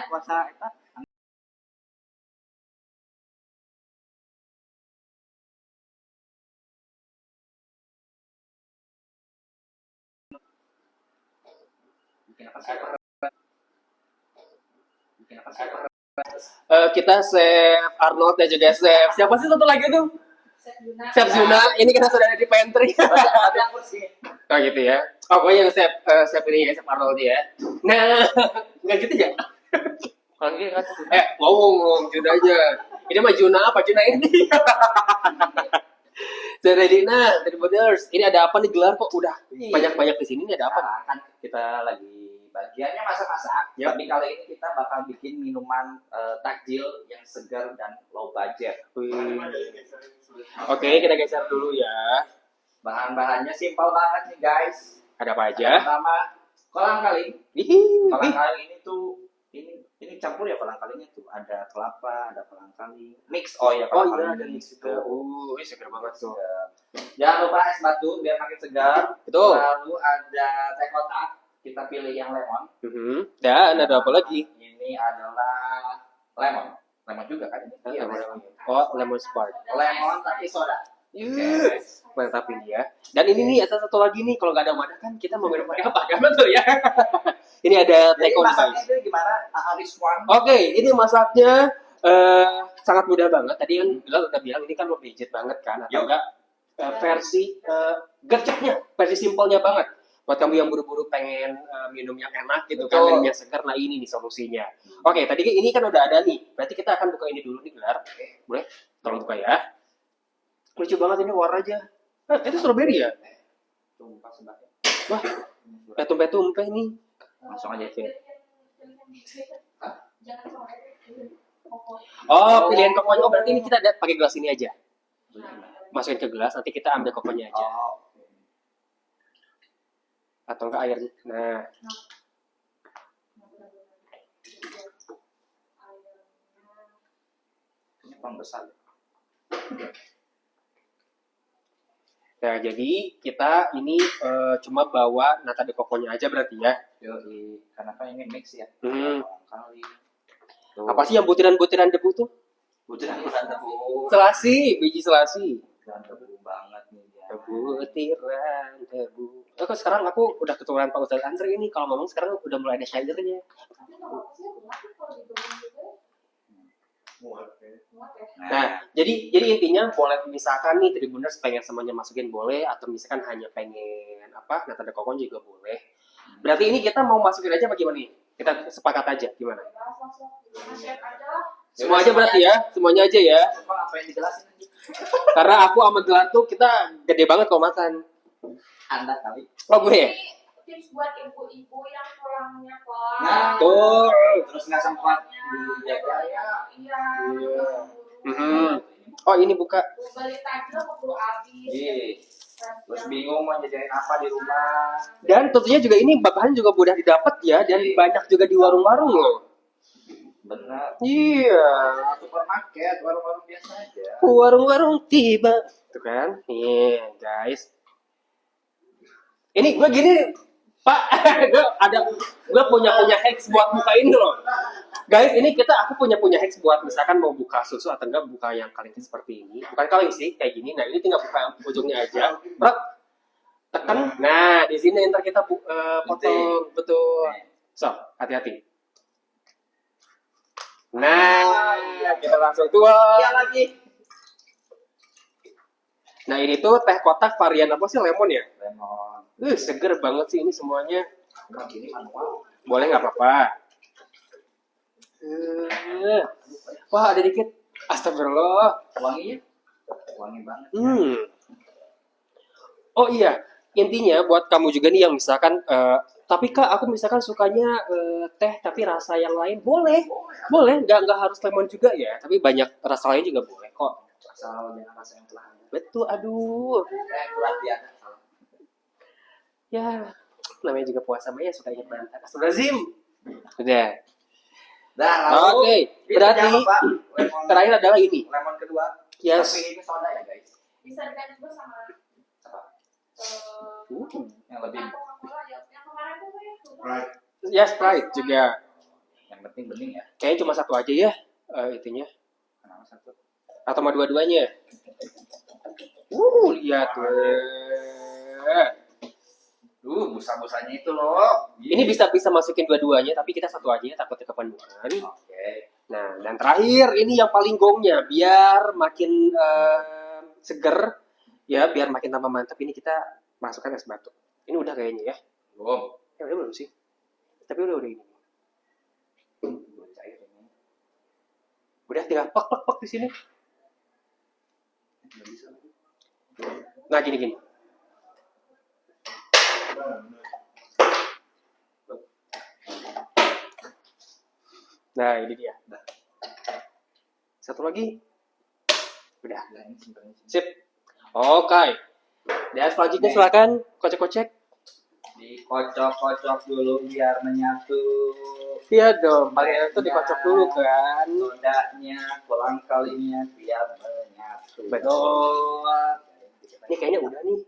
apa sih? Kita Chef Arnold dan juga Chef siapa sih satu lagi tuh? Chef Zuna. Ini kita sudah ada di pantry. Oh gitu ya. Oh pokoknya yang Chef ini ya, Chef Arnold ya. Nah, nggak gitu ya? Kalau gitu kan Ngomong gitu aja. Ini mah Juna apa Juna ini? Jadi nah, dari Brothers, ini ada apa nih gelar kok udah banyak-banyak di sini? Ini ada apa? kan kita lagi bagiannya masak-masak. Yap. Tapi kali ini kita bakal bikin minuman takjil yang segar dan low budget. Oke, kita geser dulu ya. Bahan-bahannya simpel banget nih guys. Ada apa aja? Pertama, kolang kaling. Ih, Kolang kaling ini tuh ini campur ya kolang kalingnya tuh. Ada kelapa, ada kolang kaling. Mix ya Oh kolang iya, kaling ada mix juga. Ini segar banget tuh. Jangan lupa es batu biar makin segar. Betul. Lalu ada teh kotak. Kita pilih yang lemon. Dan ada apa lagi? Ini adalah lemon. Lemon juga kan? Iya, lemon. Oh, lemon spark. Lemon tapi soda. Yes. Mantap ini ya. Dan ini nih ada satu lagi nih, kalau nggak ada wadah kan kita mau minum pakai apa? Kan betul ya. Ini ada Jadi teko masaknya guys. itu gimana? Ariswan. Oke, ini masaknya sangat mudah banget. Tadi kan Bilal udah bilang ini kan low budget banget kan, atau Yup. enggak versi gercepnya, versi simpelnya banget. Buat kamu yang buru-buru pengen minum yang enak gitu kan, Betul. minum yang segar, nah ini nih solusinya. Oke, tadi ini kan udah ada nih. Berarti kita akan buka ini dulu nih, Gelar. Boleh? Tolong buka ya. Lucu banget ini warnanya. Itu strawberry ya? Tumpah sebabnya. Wah, tumpe-tumpe nih. Langsung aja sih. Jangan sampai Oh, pilihan kokonya. Oh, berarti ini kita ada pakai gelas ini aja. Masukin ke gelas, nanti kita ambil kokonya aja. Oh, Atau enggak airnya. Nah, ini pan besar. nah jadi kita ini cuma bawa nata de coconya aja berarti ya. Yoi. Karena kan ini mix ya. Hmm. Kolang kaling. Apa sih yang butiran-butiran debu tuh? Butiran-butiran debu. Selasi, biji selasi. Butiran debu banget nih ya. Butiran debu. Oh, kok sekarang aku udah keturunan Pak Ustadz Andre ini. Kalau ngomong sekarang udah mulai ada syairnya. tapi nggak apa-apa sih muat ya kalau digabung gitu muat ya Nah, jadi intinya boleh misalkan nih Tribuners pengen semuanya masukin boleh, atau misalkan hanya pengen apa nata de coco juga boleh. Berarti ini kita mau masukin aja apa gimana nih? Kita sepakat aja gimana? bebas langsung gimana chef aja lah Semua aja berarti ya, semuanya aja ya. Apa apa yang dijelasin lagi? Karena aku sama Gelar tuh kita gede banget kalau makan. Anda kali. Oh gue ya? ini tips buat ibu-ibu yang pulangnya pelan Nah, Tuh. Terus nggak sempat dijaga ya. iya Mhm. Oh ini buka. beli takjil keburu habis Iya. Terus bingung mau jajanin apa di rumah. Dan tentunya juga ini bahan juga mudah didapat ya, dan banyak juga di warung-warung loh. Benar. Iya. Supermarket, warung-warung biasa aja. Warung-warung tiba. Tuh kan? Nih guys. Ini gue gini, Pak. gue punya hacks buat buka ini loh. Guys, ini aku punya hacks buat misalkan mau buka susu atau enggak buka yang kaleng seperti ini. Bukan kaleng sih, kayak gini. Nah, ini tinggal buka yang ujungnya aja. Brak. Tekan. Nah, di sini ntar kita potong betul. So, hati-hati. Nah, kita langsung tuang. Iya lagi. Nah, ini tuh teh kotak varian apa sih, lemon ya? Lemon. Seger banget sih ini semuanya. Kalau gini manual. Boleh nggak apa-apa. Wah, ada dikit. Astagfirullah. Wanginya? Wangi banget. Oh iya, intinya buat kamu juga nih yang misalkan, tapi Kak, aku misalkan sukanya teh tapi rasa yang lain, boleh. Boleh, nggak harus lemon juga ya. Tapi banyak rasa lain juga boleh kok. Asal jangan rasa yang telah ada. Betul, aduh. Telah biasa. Ya, namanya juga puasa, Maya suka ingat banget. Astagfirullahaladzim. Udah. Dah, lalu. Oke, Ini berarti jangan lupa, lemon, terakhir adalah ini. lemon kedua. Yes. Tapi ini soda ya guys. bisa diganti juga sama Apa? Yang lebih. yang Coca-Cola yang kemarin tuh ya Right. Ya, Sprite juga. Yang penting bening ya. Kayaknya cuma satu aja ya, itunya. Kenapa satu? Atau mau dua-duanya? Lihat tuh. Busa-busanya itu loh. Ini bisa masukin dua-duanya, tapi kita satu aja ya, takutnya kepenuhan. Oke. Nah, dan terakhir ini yang paling gongnya, biar makin seger, ya biar makin tambah mantap. Ini kita masukkan es batu. Ini udah kayaknya ya. Belum. Ya udah belum sih? Tapi udah ini. Belum cair ini. Udah tinggal pak di sini. Nggak bisa. Nah, gini. Nah, ini dia. Satu lagi. Udah. Sip. Oke. Dan selanjutnya silakan kocek-kocek. Dikocok-kocok dulu biar menyatu. Iya dong, paling itu dikocok dulu kan. Sodanya, kolang kalinya biar menyatu. Betul. Ini kayaknya udah nih.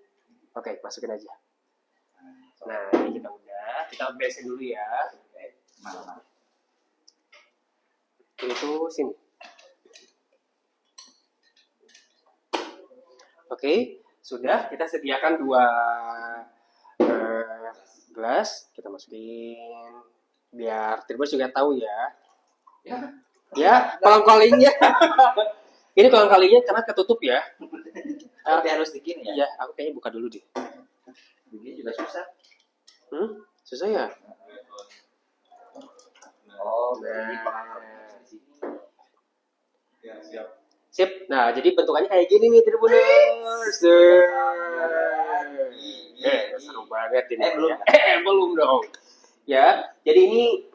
Oke, masukin aja. Nah, ini kita udah. Kita beresin dulu ya. Mana? Itu sini. Oke, sudah. Kita sediakan 2 gelas. Kita masukin. Biar Tribuners juga tahu ya. Ya, kolang kalingnya. Ini kolang kalingnya karena ketutup ya. Tapi harus dikit ya. Iya, aku kayaknya buka dulu deh. Begini juga susah. Susah ya? Oh, Sip. Nah, jadi bentukannya kayak gini nih Tribuners. Seru banget ini. Belum. Belum dong. Ya, jadi ini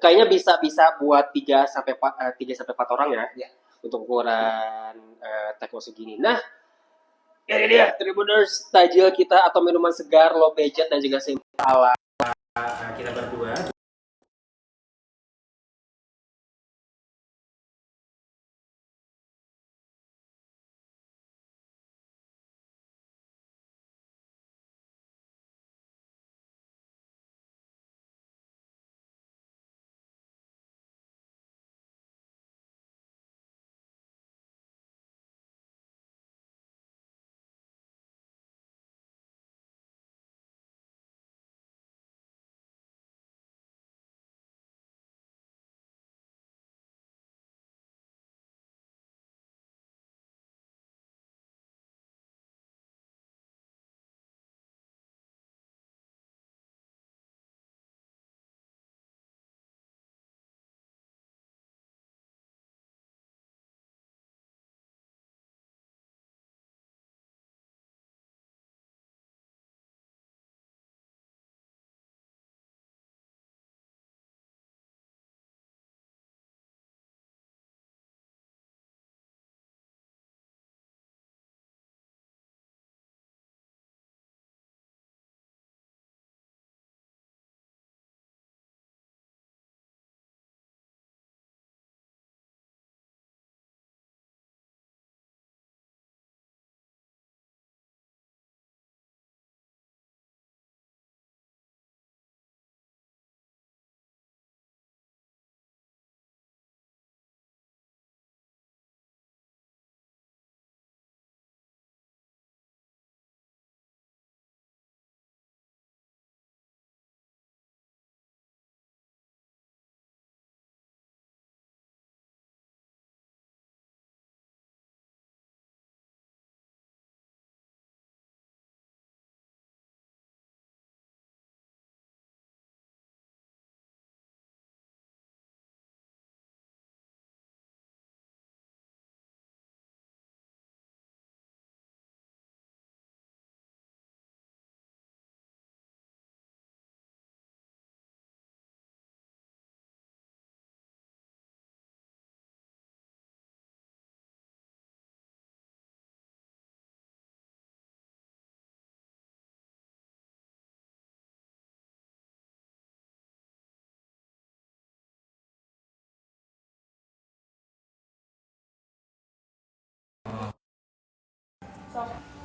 kayaknya bisa buat 3 sampai 4 orang ya. Ya. Untuk ukuran teko segini. Nah, ini dia Tribuners, tajil kita atau minuman segar low budget dan juga simple ala kita berdua.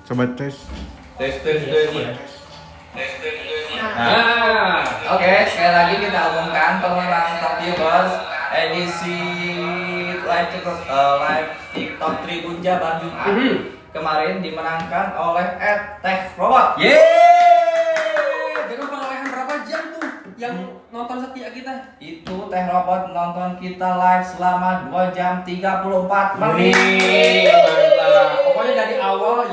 Coba tes. Tes. Nah, Oke, sekali lagi kita umumkan pemenang Top Viewers edisi live TikTok Tribun Jabar Jumat kemarin dimenangkan oleh Teh Robot. yeay! Dengan perolehan berapa jam tuh yang nonton setia kita? Itu Teh Robot nonton kita live selama 2 jam 34 menit. Mantap. Pokoknya dari awal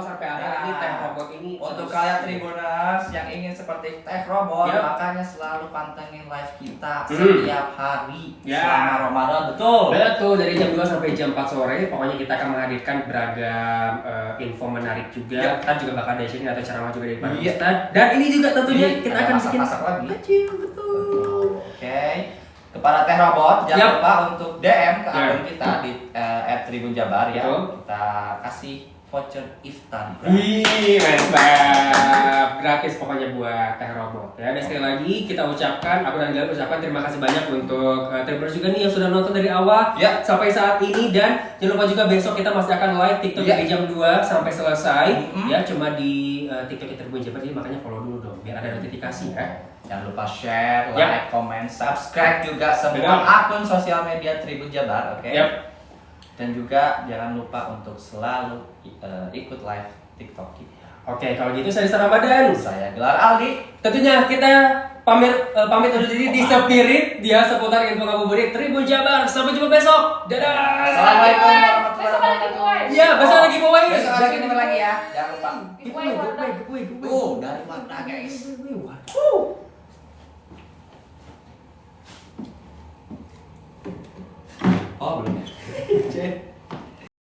sampai akhir Nah, ini Teh Robot ini Untuk kalian Tribuners yang ingin seperti Teh Robot, Yap. makanya selalu pantengin live kita setiap hari Ya. selama Ramadan, betul. Betul, dari jam 2 sampai jam 4 sore. Pokoknya kita akan menghadirkan beragam info menarik juga. Yap. Kita juga bakal ada sharing atau ceramah juga dari Pak Iya. Ustadz. Dan ini juga tentunya Ini kita ada akan bikin masak-masak lagi. kecil, betul. Oke. para teh robot, jangan Yap. lupa untuk DM ke Ya. akun kita di @tribunjabar ya. Betul. Kita kasih voucher iftar. Wih, mantap. Gratis pokoknya buat Teh Robot ya. Dan sekali lagi kita ucapkan, aku dan Gilang ucapkan terima kasih banyak untuk Tribuners juga nih yang sudah nonton dari awal Ya. sampai saat ini. Dan jangan lupa juga besok kita masih akan live TikTok Ya. dari jam 2 sampai selesai. Mm-mm. Ya, cuma di TikTok Tribun Jabar, jadi makanya follow dulu dong biar ada notifikasi ya. Jangan lupa share, Ya. like, comment, subscribe juga semua Betul. akun sosial media Tribun Jabar, oke? Yap. Dan juga jangan lupa untuk selalu ikut live TikTok kita. Oke, kalau gitu saya Rizal Ramadan. Saya Gelar Aldi. Tentunya kita pamit undur diri di Spirit dia seputar info ngabuburit Tribun Jabar. Sampai jumpa besok. Dadah. Assalamualaikum warahmatullahi Besok ada wabarakatuh. giveaway. Iya, besok lagi giveaway. Besok ada giveaway lagi ya. Jangan lupa. Giveaway warna. Tuh, dari mana guys? Oh, belum ya?